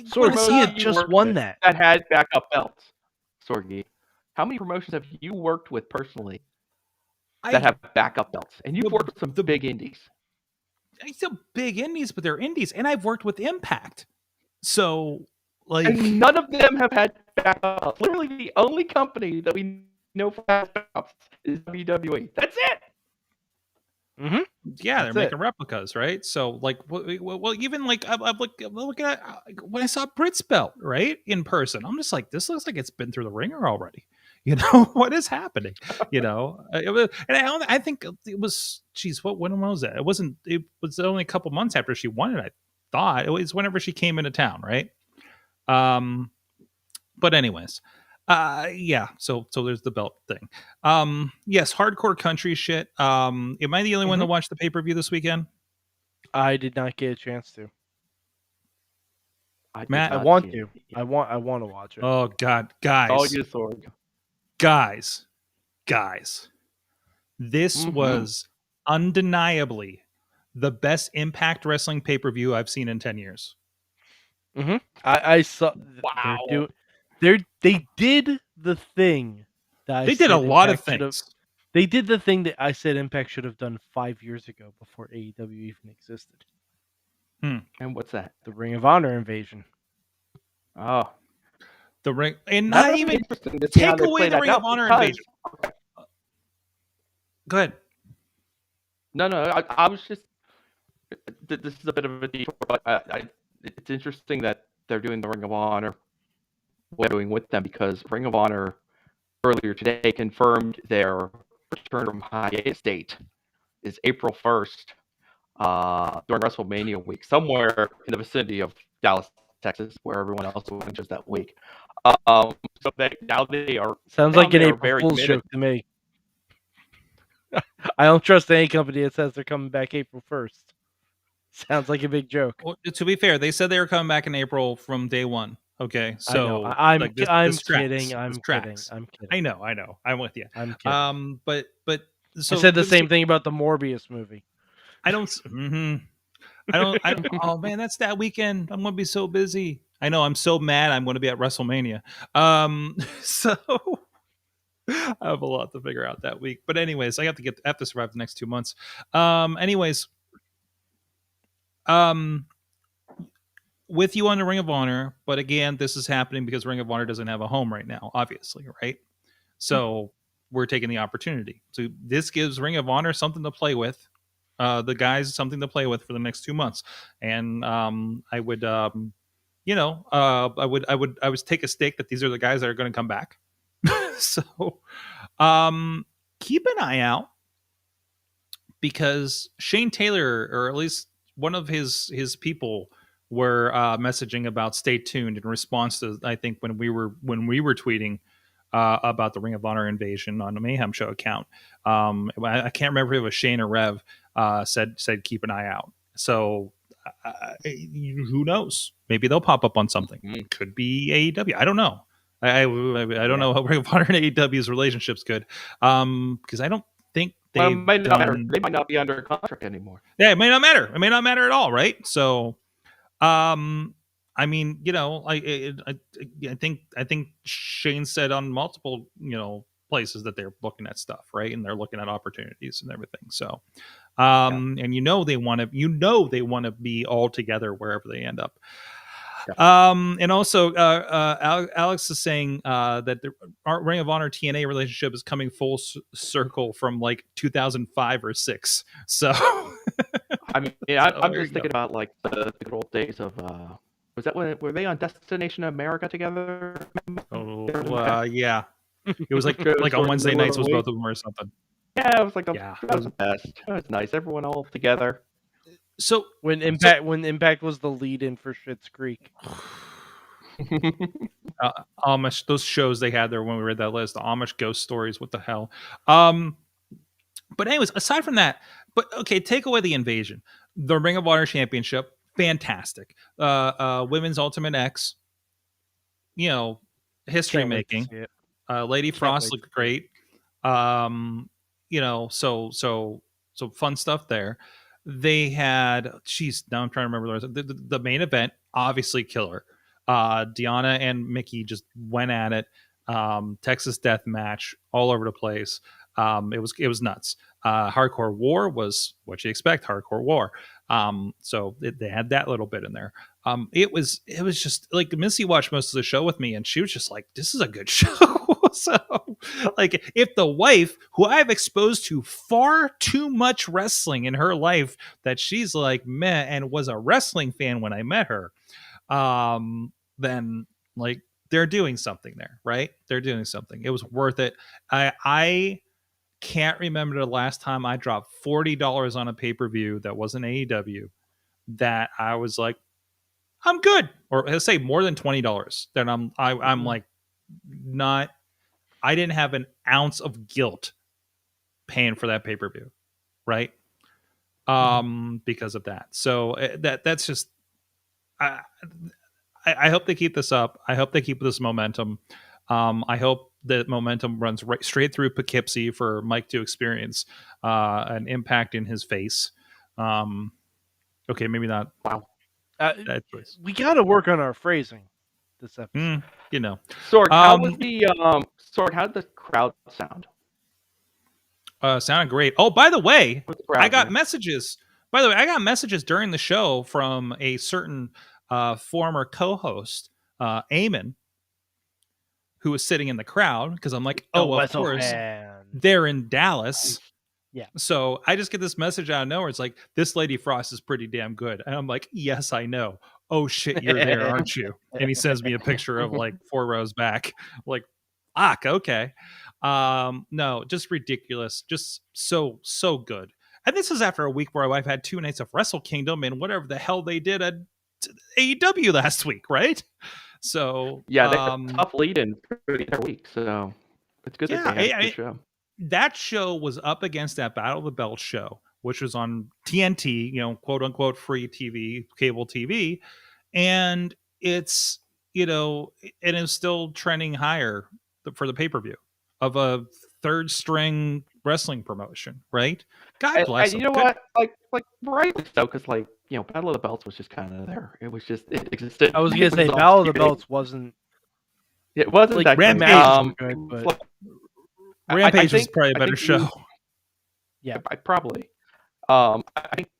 Sorg, when I he saw- had just won that. that had backup belts. Sorgi, how many promotions have you worked with personally that have backup belts? And you've worked with some big indies. It's a big indies, but they're indies, and I've worked with Impact, so like And none of them have had backups. Literally, the only company that we know for has backups is WWE. That's it. Mm-hmm. yeah, they're That's making replicas, right? So like, well, even like I'm looking at when I saw Brit's belt right in person, I'm just like, this looks like it's been through the ringer already. You know what is happening? You know, it was, and I think it was. Geez, when was that? It wasn't. It was only a couple months after she won it. I thought it was whenever she came into town, right? But anyways, yeah. So there's the belt thing. Yes, hardcore country shit. Am I the only one to watch the pay-per-view this weekend? I did not get a chance to. Matt, I want to. I want to watch it. Oh God, All guys, you, Sorg. guys, this Mhm. was undeniably the best Impact Wrestling pay-per-view I've seen in 10 years. I saw. Wow. They did the thing. That I They did a said lot of Impact should have- things. They did the thing that I said Impact should have done 5 years ago before AEW even existed. And what's that? The Ring of Honor invasion. Oh, The ring, and That'll not be even interesting to see how take they away play the that Ring out of Honor because- invasion. Go ahead. No, I was just. This is a bit of a detour, but it's interesting that they're doing the Ring of Honor. What they're doing with them because Ring of Honor earlier today confirmed their return from hiatus date is April 1st during WrestleMania week, somewhere in the vicinity of Dallas, Texas, where everyone else was just that week. So now they are. Sounds now like an they are April very Fool's committed. joke to me. I don't trust any company that says they're coming back April 1st. Sounds like a big joke. Well, to be fair, they said they were coming back in April from day one. Okay, so I'm like, this kidding. tracks. I'm This kidding. tracks. I'm kidding. I know. I'm with you. I'm kidding. But so I said the this- same thing about the Morbius movie. I don't. I don't. Oh man, that's that weekend. I'm gonna be so busy. I know. I'm so mad. I'm going to be at WrestleMania. So I have a lot to figure out that week. But anyways, I have to survive the next 2 months. With you on the Ring of Honor, but again, this is happening because Ring of Honor doesn't have a home right now, obviously, right? So we're taking the opportunity. So this gives Ring of Honor something to play with. The guys something to play with for the next 2 months, and I would, I would take a stake that these are the guys that are going to come back. So keep an eye out, because Shane Taylor, or at least one of his people, were messaging about stay tuned in response to, I think, when we were tweeting about the Ring of Honor invasion on the Mayhem Show account. I can't remember if it was Shane or Rev said keep an eye out. So who knows? Maybe they'll pop up on something. Could be AEW. I don't know. I don't know how Ring of Honor and AEW's relationship's good, because I don't think Well, they've it might not matter. done. They might not be under contract anymore. Yeah, it may not matter. It may not matter at all, right? So, I mean, I think Shane said on multiple, places that they're looking at stuff, right? And they're looking at opportunities and everything. So, and they want to be all together wherever they end up. And also, Alex is saying that the Ring of Honor TNA relationship is coming full circle from like 2005 or 6. So, I mean, I'm just thinking about like the good old days of. Was that when were they on Destination America together? Yeah, it was like on Wednesday nights was both of them or something. Yeah, it was like that was the best. It was nice, everyone all together. So when Impact was the lead-in for Schitt's Creek. Amish, those shows they had there when we read that list, the Amish ghost stories, what the hell. But anyways, aside from that, take away the invasion. The Ring of Honor Championship, fantastic. Women's Ultimate X, history making. Lady Frost looked great. So fun stuff there. They had, now I'm trying to remember the main event, obviously killer. Deanna and Mickey just went at it. Texas Death Match all over the place. It was nuts. Hardcore War was what you expect. Hardcore War. So they had that little bit in there. It was just like Missy watched most of the show with me, and she was just like, "This is a good show." So, like, if the wife, who I've exposed to far too much wrestling in her life, that she's like meh, and was a wrestling fan when I met her, then like they're doing something there, right? They're doing something. It was worth it. I can't remember the last time I dropped $40 on a pay-per-view that wasn't AEW that I was like, I'm good, or let's say more than $20. Then I'm like, not. I didn't have an ounce of guilt paying for that pay-per-view, right? Because of that. So that's just. I hope they keep this up. I hope they keep this momentum. I hope that momentum runs right straight through Poughkeepsie for Mike to experience an impact in his face. Okay, maybe not. Wow. We got to work on our phrasing this episode. Sorg, how was the Sorg? How did the crowd sound? Sounded great. Oh, by the way, I got messages. By the way, I got messages during the show from a certain former co-host, Eamon, who was sitting in the crowd, because I'm like, of course, they're in Dallas. Yeah. So I just get this message out of nowhere. It's like, this Lady Frost is pretty damn good. And I'm like, yes, I know. Oh, shit, you're there, aren't you? And he sends me a picture of like 4 rows back. Like, okay. No, just ridiculous. Just so good. And this is after a week where I've had 2 nights of Wrestle Kingdom and whatever the hell they did at AEW last week, right? So yeah, they had a tough lead in for the entire week, so it's good that they had the show. That show was up against that Battle of the Belts show, which was on TNT, quote unquote free TV, cable TV, and it's it is still trending higher for the pay-per-view of a third string wrestling promotion, right? God bless them. You know what? Like rightly so, because Battle of the Belts was just kind of there. It was just it existed. I was gonna say Battle of the Belts wasn't. It wasn't like that Rampage. Good, but Rampage was probably a better show. Yeah, probably. I think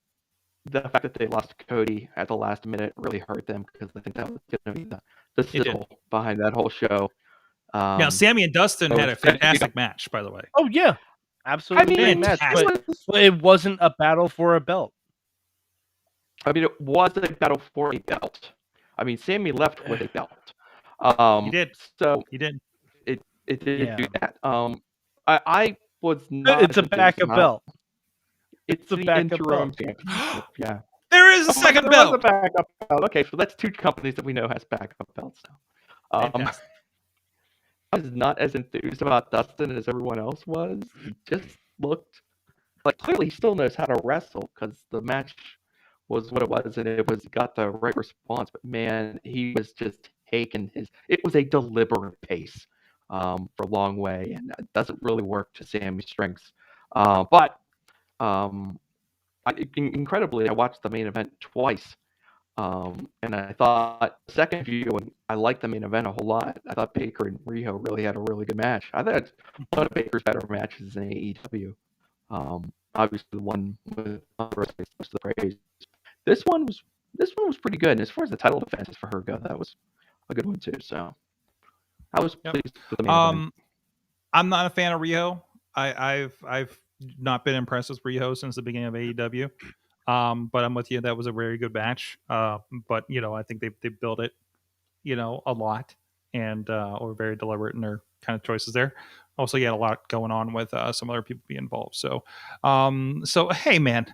the fact that they lost Cody at the last minute really hurt them, because I think that was going to be the sizzle behind that whole show. Now, Sammy and Dustin had a fantastic match, by the way. Oh yeah, absolutely. I mean, match, but it wasn't a battle for a belt. I mean, it was a battle for a belt. I mean, Sammy left with a belt. He did. So he did. It did do Yeah. that. I was not. It's a as enthused backup about- belt. It's a the backup interim belt. championship. Yeah. There is a Oh, second there belt. was a backup belt. Okay, so that's two companies that we know has backup belts now. Fantastic. I was not as enthused about Dustin as everyone else was. He just looked like clearly he still knows how to wrestle because the match was what it was and it got the right response. But man, he was just taking his. It was a deliberate pace for a long way, and it doesn't really work to Sammy's strengths. But incredibly, I watched the main event twice. And I thought second viewing, I liked the main event a whole lot. I thought Baker and Riho really had a really good match. I thought one of Baker's better matches in AEW. Obviously, the one with most of the praise. This one was pretty good. And as far as the title defenses for her go, that was a good one too. So I was pleased with the main event. I'm not a fan of Riho. I've not been impressed with Riho since the beginning of AEW. But I'm with you. That was a very good match. But I think they built it, a lot, and were very deliberate in their kind of choices there. Also, you had a lot going on with some other people being involved. So hey, man,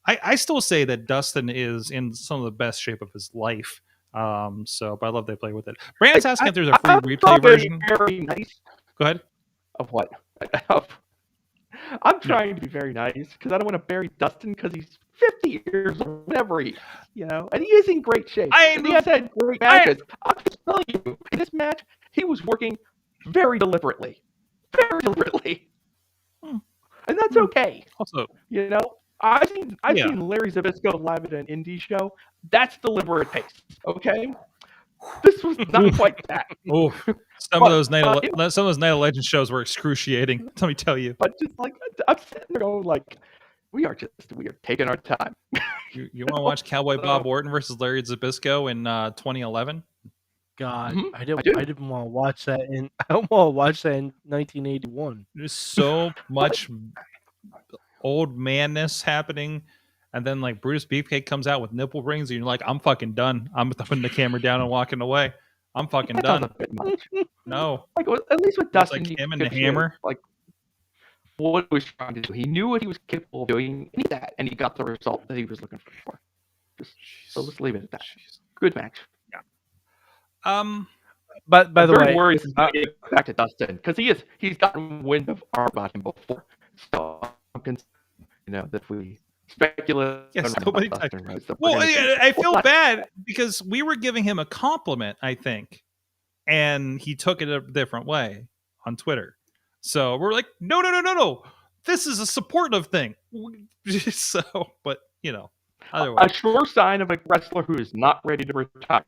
I still say that Dustin is in some of the best shape of his life. But I love they play with it. Brandon's asking if there's a free replay version. Very nice. Go ahead. Of what? I'm trying to be very nice because I don't want to bury Dustin because he's 50 years or whatever he is, and he is in great shape. And he has had great matches. I'm just telling you, in this match, he was working very deliberately. And that's okay. Also, I've seen Larry Zbyszko live at an indie show. That's deliberate pace, okay? This was not quite that. Oh, some of those Night of Legends shows were excruciating. Let me tell you. But just like I'm sitting there going, like, we are taking our time. You want to watch Cowboy Bob Orton versus Larry Zbyszko in 2011? God, I didn't want to watch that in. I don't want to watch that in 1981. There's so much old manness happening. And then like Brutus Beefcake comes out with nipple rings, and you're like, I'm fucking done. I'm putting the camera down and walking away. I'm fucking done. A bit much. No. Like at least with Dustin, like him and the hammer. Like what he was trying to do. He knew what he was capable of doing, and he got the result that he was looking for. So let's leave it at that. Good match. Yeah. But by the way, worried back to Dustin because he's gotten wind of about him before. So I'm concerned, that we speculate. Yes, nobody. Well, I feel bad because we were giving him a compliment, I think, and he took it a different way on Twitter. So we're like, no. This is a supportive thing. But otherwise, a sure sign of a wrestler who is not ready to retire.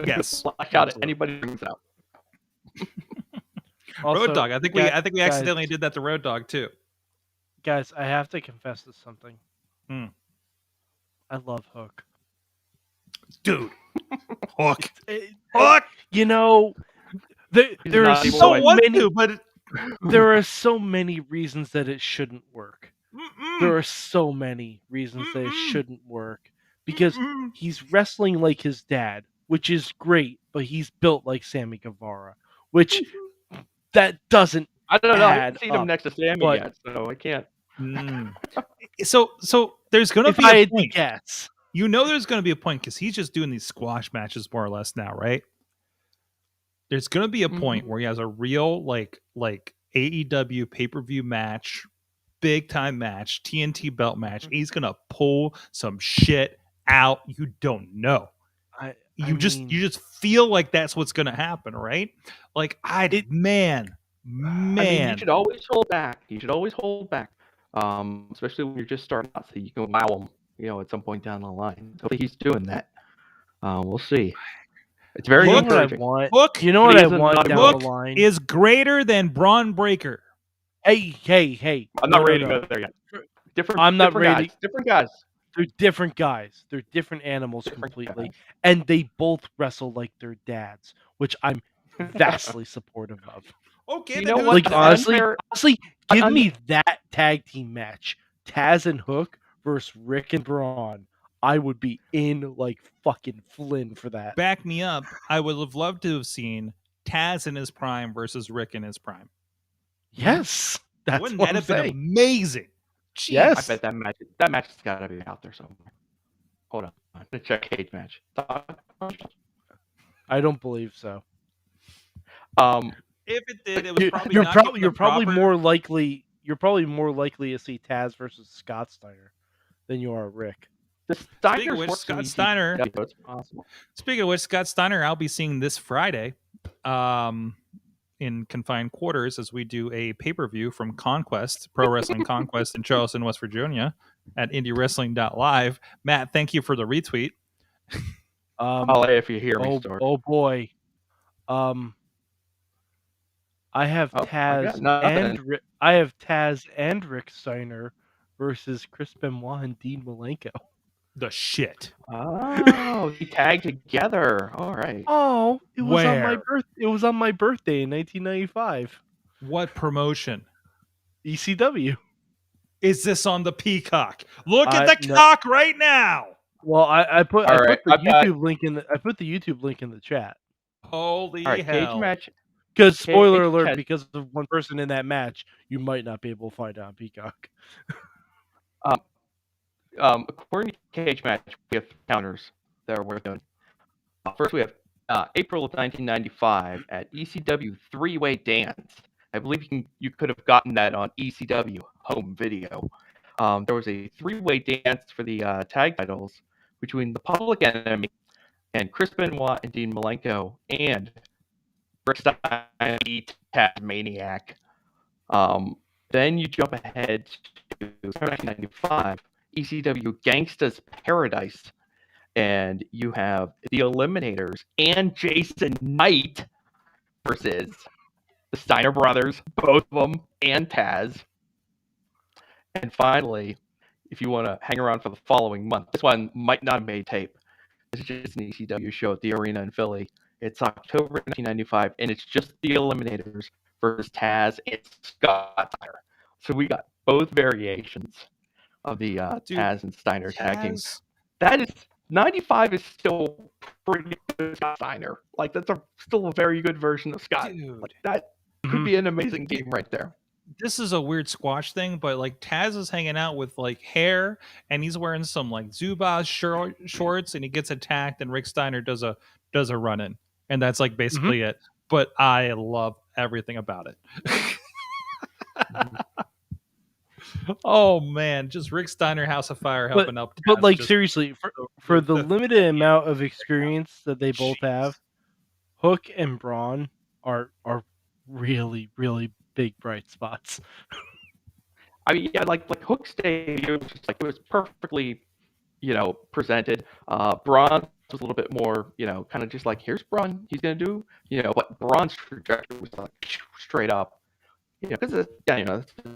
Yes, black out anybody brings out. Also, Road Dogg. I think we accidentally did that to Road Dogg too. Guys, I have to confess to something. I love Hook. Dude. Hook. Hook. There are so many, there are so many reasons that it shouldn't work. There are so many reasons that it shouldn't work because he's wrestling like his dad, which is great, but he's built like Sammy Guevara, which that doesn't. I don't know. I haven't add seen him up, next to Sammy yet, so I can't. So there's going to be a point. Yes. There's going to be a point because he's just doing these squash matches more or less now, right? There's going to be a point where he has a real like AEW pay-per-view match, big time match, TNT belt match. He's going to pull some shit out you don't know. You just feel like that's what's going to happen, right? Like man. I mean, you should always hold back. Especially when you're just starting out, so you can wow him, at some point down the line. Hopefully he's doing that. We'll see. It's very encouraging. Hook, you know what I want down Hook the line is greater than Braun Breaker. Hey! I'm not ready to go there yet. I'm not ready. Guys. Different guys. They're different guys. They're different animals completely, and they both wrestle like their dads, which I'm vastly supportive of. Okay, honestly, give me that tag team match, Taz and Hook versus Rick and Braun. I would be in like fucking Flynn for that. Back me up. I would have loved to have seen Taz in his prime versus Rick in his prime? Yes, that's Wouldn't what that I'm have been saying. amazing? Jeez. Yes. I bet that match has got to be out there somewhere. Hold on, I'm gonna check cage match. I don't believe so. If it did, it was probably You're not probably given you're the probably proper- more likely to see Taz versus Scott Steiner than you are Rick. The Speaking of Steiners which, work Scott in Steiner. ECW, so it's possible. Speaking of which, Scott Steiner, I'll be seeing this Friday, in confined quarters as we do a pay-per-view from Conquest, Pro Wrestling Conquest in Charleston, West Virginia, at IndieWrestling.live. Matt, thank you for the retweet. I'll if you hear me, Stuart. Oh boy. I have Taz and Rick Steiner versus Chris Benoit and Dean Malenko. The shit. Oh, we tagged together. All right. Oh, it was on my Where? It was on my birthday in 1995. What promotion? ECW. Is this on the Peacock? Look at the No. cock right now. Well, I put All the YouTube link in the chat. Holy All right, hell. cage match. Because spoiler alert, Cage- because of one person in that match, you might not be able to find it on Peacock. According to cage match, we have counters that are worth doing. First, we have April of 1995 at ECW Three-Way Dance. I believe you could have gotten that on ECW Home Video. There was a three-way dance for the tag titles between the Public Enemy and Chris Benoit and Dean Malenko and Rick Steiner, Taz Maniac. Then you jump ahead to 1995, ECW Gangsta's Paradise, and you have the Eliminators and Jason Knight versus the Steiner brothers, both of them, and Taz. And finally, if you want to hang around for the following month, this one might not have made tape. This is just an ECW show at the arena in Philly. It's October 1995, and it's just the Eliminators versus Taz and Scott Steiner. So we got both variations of the Taz and Steiner tag teams. That is 95 is still pretty good Scott Steiner. Like that's still a very good version of Scott. Like, that could be an amazing team right there. This is a weird squash thing, but like Taz is hanging out with like hair, and he's wearing some like Zubaz shorts, and he gets attacked, and Rick Steiner does a run in, and that's like basically it. But I love everything about it. Oh man, just Rick Steiner, House of Fire helping up. Taz, but like seriously, for the limited amount of experience that they both have, Hook and Braun are really, really big bright spots. I mean, yeah, like Hook's debut was just, like, it was perfectly, presented. Braun was a little bit more, kind of just like, here's Braun, he's gonna do, but Braun's trajectory was like straight up. Because that's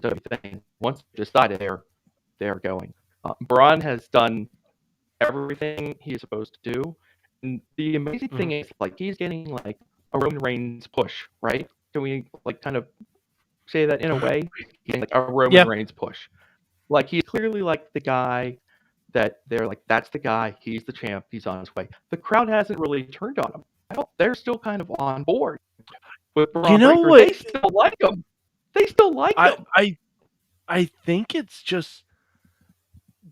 the thing. Once they decided they're going. Braun has done everything he's supposed to do, and the amazing thing is like he's getting like a Roman Reigns push, right? Can we like kind of say that in a way? He's getting like a Roman Reigns push. Like he's clearly like the guy that they're like, that's the guy. He's the champ. He's on his way. The crowd hasn't really turned on him. They're still kind of on board with Braun Breaker. What? They still like him. They still like him. I think it's just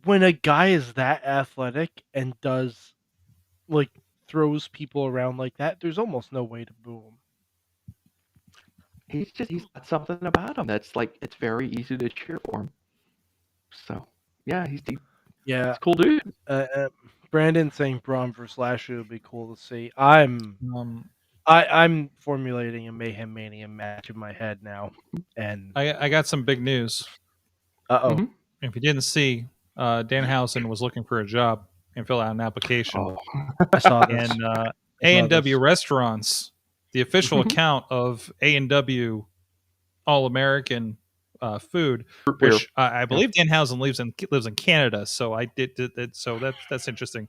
when a guy is that athletic and does like throws people around like that, there's almost no way to boo him. He's got something about him that's like it's very easy to cheer for him. So yeah, he's a cool dude. Brandon saying Braun versus Lashley would be cool to see. I'm formulating a Mayhem Mania match in my head now, and I got some big news. If you didn't see, Danhausen was looking for a job and filled out an application. I saw this. And A&W Restaurants, the official account of A&W All American Food, which I believe Danhausen lives in Canada. So I did so that's interesting.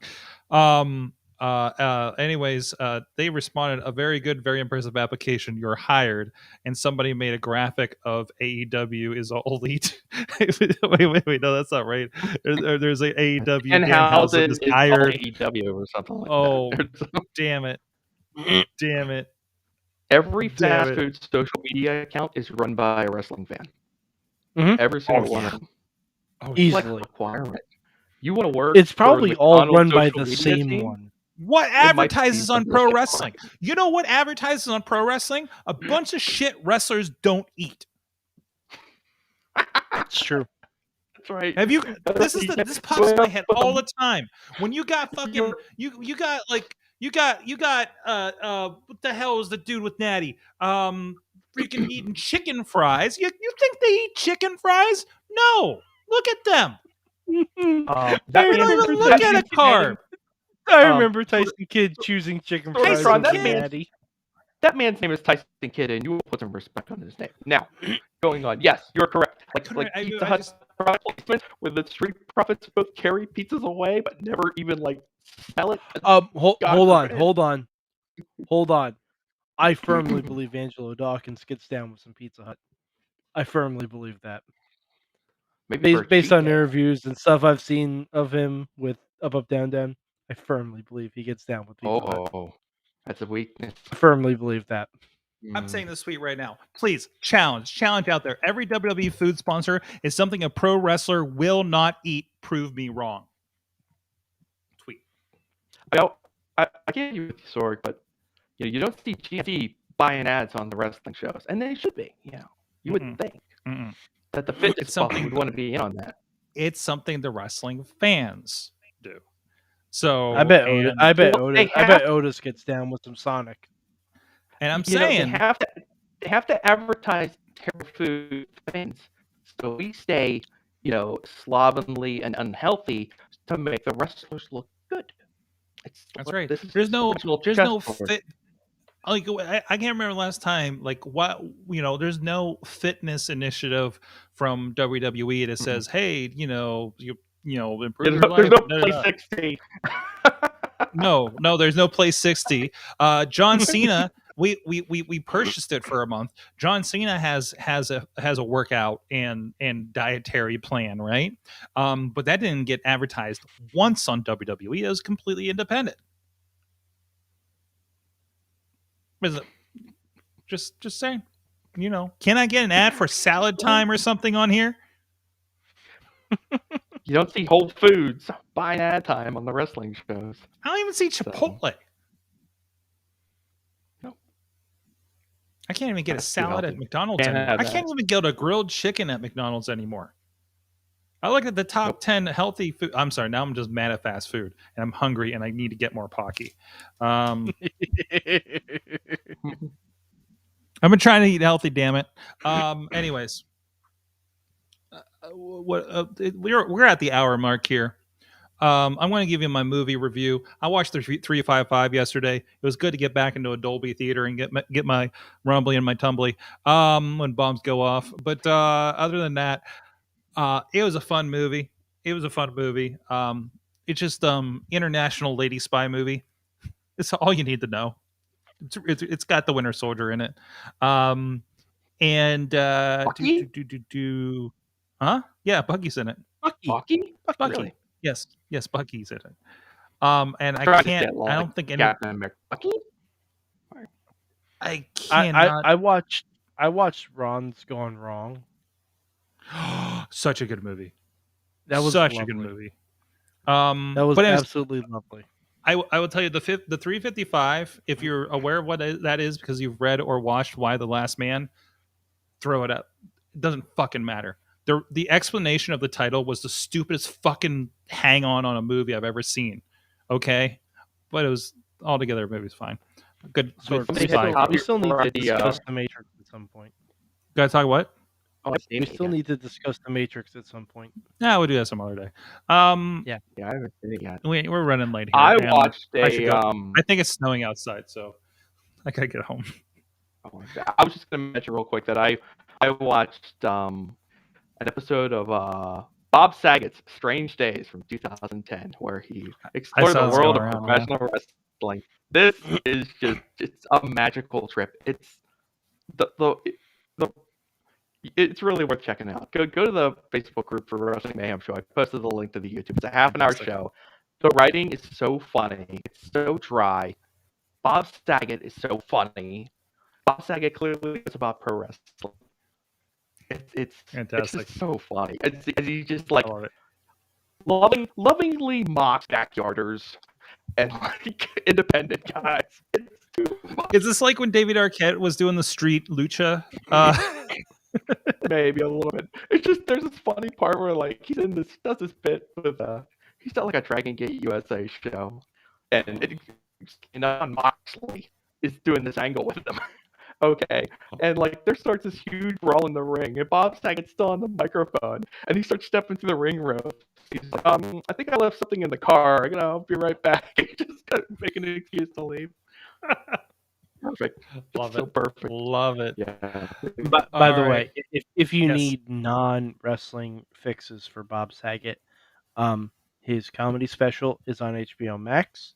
Anyways, they responded, a very good, very impressive application. You're hired. And somebody made a graphic of AEW is all elite. wait, no, that's not right. There's a AEW and Danhausen is hired. AEW or something like that. Oh, damn it. Every Damn fast it. food social media account is run by a wrestling fan. Mhm. Every single Oh, one yeah. of them. Oh, It's like a Easily. requirement. You want to work It's for probably the all McDonald's run by social the media same team? one. What It might be advertises on under pro the same wrestling? one. You know what advertises on pro wrestling? A bunch of shit wrestlers don't eat. It's true. That's right. Have you? This pops in my head all the time. When you got fucking you got like you got what the hell is the dude with Natty? Freaking eating chicken fries. You think they eat chicken fries? No. Look at them. I That They don't man, even look at a carb. remember Tyson Kidd choosing chicken fries Sorgatron, over that man- Natty. that man's name is Tyson Kidd, and you will put some respect on his name. Now, going on. Yes, you're correct. Like I Pizza Hut's product placement, where the street profits both carry pizzas away, but never even like sell it. Hold God on. I firmly believe Angelo Dawkins gets down with some Pizza Hut. I firmly believe that. Maybe for a Based cheat on day. interviews and stuff I've seen of him with Up Down Down, I firmly believe he gets down with Pizza Hut. Oh, that's a weakness. I firmly believe that. I'm saying this tweet right now. Please challenge out there. Every WWE food sponsor is something a pro wrestler will not eat. Prove me wrong. Tweet. I get you with the Sorg, but you don't see GNC buying ads on the wrestling shows, and they should be. You would think that the fitness It's something buff would want to be in on that. It's something the wrestling fans do. So I bet Well, they Otis gets down with some Sonic. And I'm they saying have to advertise terrible food things, so we stay slovenly and unhealthy to make the wrestlers look good. that's right. This is There's no chessboard. fit. Like I can't remember last time. Like what there's no fitness initiative from WWE that says, "Hey, you improve your life." There's no Play 60. No, there's no Play 60. John Cena, we purchased it for a month. John Cena has a workout and dietary plan, right? But that didn't get advertised once on WWE. It was completely independent. Just saying, can I get an ad for Salad Time or something on here? You don't see Whole Foods buying ad time on the wrestling shows. I don't even see Chipotle. No. I can't even get a That's too salad at healthy. McDonald's Can't anymore. have I that. can't even get a grilled chicken at McDonald's anymore. I look at the top 10 healthy food. I'm sorry, now I'm just mad at fast food and I'm hungry and I need to get more Pocky. I've been trying to eat healthy, damn it. Anyways, we're at the hour mark here. I'm going to give you my movie review. I watched the 355 yesterday. It was good to get back into a Dolby theater and get my rumbly and my tumbly when bombs go off. But other than that, it was a fun movie. It's just international lady spy movie. It's all you need to know. It's got the Winter Soldier in it. Bucky? Huh? Yeah, Bucky's in it. Bucky? Bucky. Really? Yes, Bucky's in it. And I don't think any. Captain America. Bucky? I cannot. I watched Ron's Gone Wrong. Such a good movie. That was such lovely. a good movie. That was absolutely lovely. I will tell you the 355. If you're aware of what that is because you've read or watched Why the Last Man, throw it up. It doesn't fucking matter. The explanation of the title was the stupidest fucking hang on a movie I've ever seen. Okay, but it was altogether the movie's fine. Good. We still need to discuss The Matrix at some point. Gotta talk what? We still need to discuss The Matrix at some point. Yeah, we'll do that some other day. Yeah, I haven't seen it yet. We're running late here. I watched I think it's snowing outside, so I gotta get home. I was just gonna mention real quick that I watched an episode of Bob Saget's Strange Days from 2010, where he explored the world of professional wrestling. This is it's a magical trip. It's it's really worth checking out. Go to the Facebook group for Wrestling Mayhem Show. I posted the link to the YouTube. It's a half-an-hour show. The writing is so funny. It's so dry. Bob Saget is so funny. Bob Saget clearly is about pro wrestling. It's Fantastic. just so funny. As he just like I love it. lovingly mocks backyarders and like independent guys. It's too much. Is this like when David Arquette was doing the street lucha? Maybe a little bit. It's just there's this funny part where like he does this bit with he's done like a Dragon Gate USA show, and Moxley is doing this angle with them. Okay, and like there starts this huge brawl in the ring, and Bob Saget's still on the microphone, and he starts stepping through the ring rope. He's like, I think I left something in the car. I'll be right back. He just kind of making an excuse to leave. Perfect. Love So it. perfect. Love it. Yeah. But by the All way, right. if you Yes. need non-wrestling fixes for Bob Saget, his comedy special is on HBO Max,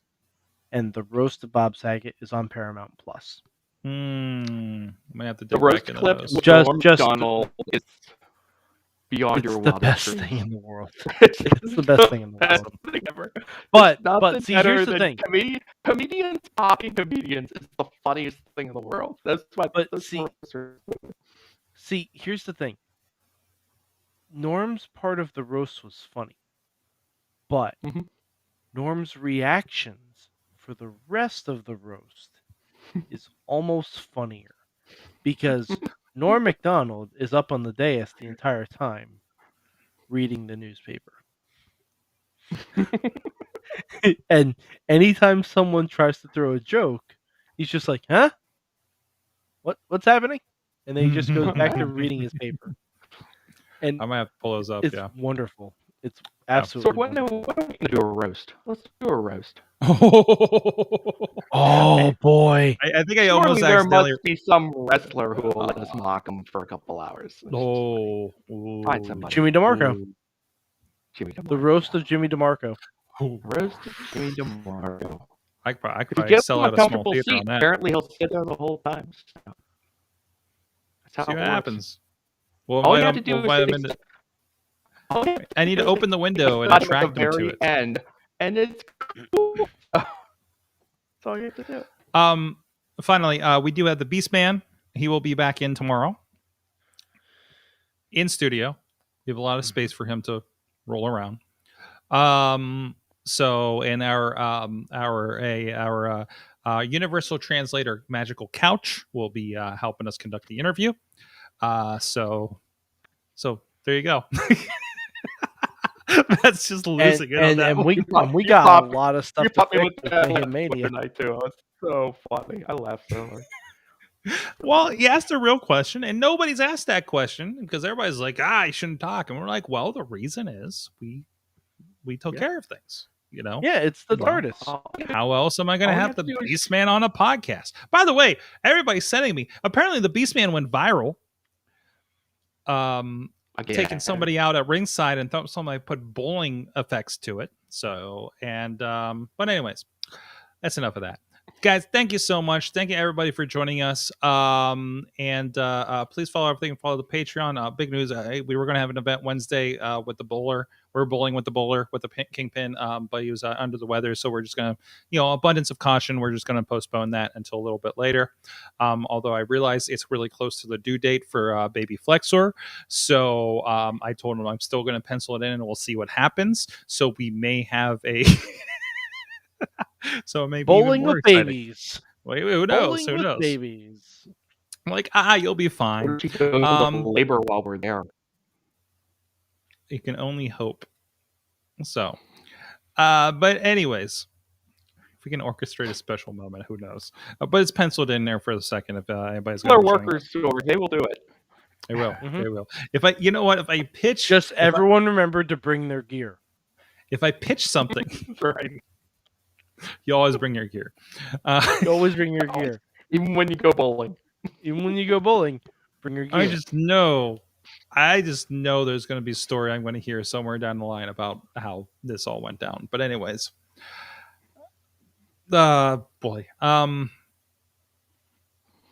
and the roast of Bob Saget is on Paramount Plus. Might have to The dig roast back into clip those. with Just- Norm just- Macdonald is beyond It's your the wildest best dreams. thing in the world. It's the best thing in the best world. thing ever. But Nothing see, better here's the than thing. comedians mocking comedians is the funniest thing in the world. That's why. But that's see- why- See, here's the thing. Norm's part of the roast was funny, but Mhm. Norm's reactions for the rest of the roast is almost funnier because Norm Macdonald is up on the dais the entire time reading the newspaper. And anytime someone tries to throw a joke, he's just like, "Huh? What's happening?" And then he just goes back to reading his paper. And I might have to pull those up. it's Yeah. wonderful. It's So absolutely when are wonderful. we gonna do a roast? Let's do a roast. Oh boy! I think I Surely almost there accidentally. must be some wrestler who will let us mock him for a couple hours. Oh, Find somebody. Jimmy DeMarco. Ooh. Jimmy DeMarco. The roast of Jimmy DeMarco. Roast of Jimmy DeMarco. I could If you probably give sell him a out a small comfortable theater seat, on that. apparently he'll sit there the whole time. So that's how See it what works. happens. We'll All invite you have him- to do we'll is invite him say- into- all you have I need to do is open the window and at the attract them to very it. end, and it's cool. That's all you have to do. Finally, we do have the Beast Man. He will be back in tomorrow in studio. We have a lot of space for him to roll around. So, and our universal translator, Magical Couch, will be helping us conduct the interview. So there you go. That's just losing it on that And one. we You got a popped- lot of stuff You to popped me fix with with that Mayhem last Mania. tonight too. It was so funny. I laughed so hard. Well, he asked a real question, and nobody's asked that question because everybody's like, I shouldn't talk. And we're like, well, the reason is we took Yeah. care of things, you know? Yeah, it's the Well, TARDIS. How else am I going to all you have have the to do is- Beastman on a podcast? By the way, everybody's sending me. Apparently, the Beastman went viral. Again. Taking somebody out at ringside and somebody put bowling effects to it. So, and but anyways, that's enough of that. Guys, thank you so much. Thank you everybody for joining us. And please follow everything. Follow the Patreon. Big news. We were going to have an event Wednesday with the bowler. We're bowling with the bowler with the Kingpin, but he was under the weather. So we're just going to, abundance of caution. We're just going to postpone that until a little bit later. Although I realize it's really close to the due date for Baby Flexor. So I told him I'm still going to pencil it in and we'll see what happens. So we may have a... So maybe Bowling even more with exciting. babies. Wait, who knows? Bowling Who with knows? babies. I'm like, you'll be fine. We're just doing the labor while we're there. You can only hope. So, but anyways, if we can orchestrate a special moment, who knows? But it's penciled in there for the second. If anybody's Our going to workers, they will do it. they will. Mhm. They will. If I, you know what? If I pitch, Just everyone remember to bring their gear. if I pitch something, Right. you always bring your gear. You always bring your gear. Even when you go bowling. Even when you go bowling, bring your gear. I just know there's going to be a story I'm going to hear somewhere down the line about how this all went down. But anyways, boy,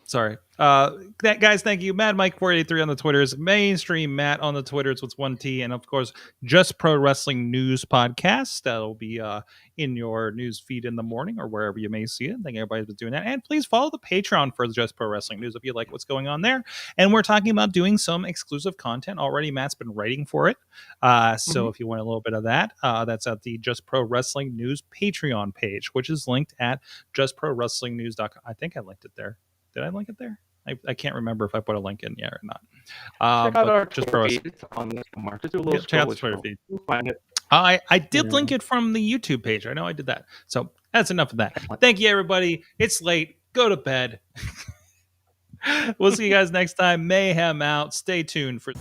Sorry. Guys, thank you. Mad Mike 483 on the Twitters, Mainstream Matt on the Twitters with 1T, and of course, Just Pro Wrestling News Podcast. That'll be in your news feed in the morning or wherever you may see it. I think everybody's been doing that. And please follow the Patreon for Just Pro Wrestling News if you like what's going on there. And we're talking about doing some exclusive content already. Matt's been writing for it. So if you want a little bit of that, that's at the Just Pro Wrestling News Patreon page, which is linked at justprowrestlingnews.com. I think I linked it there. Did I link it there? I can't remember if I put a link in yet or not. Check out our Just Twitter feed. It's on the mark. Just do a little check out the scroll. Twitter feed. You'll find it. I did link it from the YouTube page. I know I did that. So that's enough of that. Thank you, everybody. It's late. Go to bed. We'll see you guys next time. Mayhem out. Stay tuned for...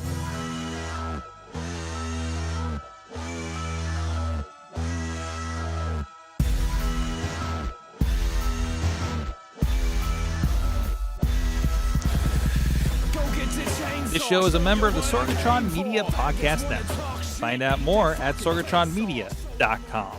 This show is a member of the Sorgatron Media Podcast Network. Find out more at sorgatronmedia.com.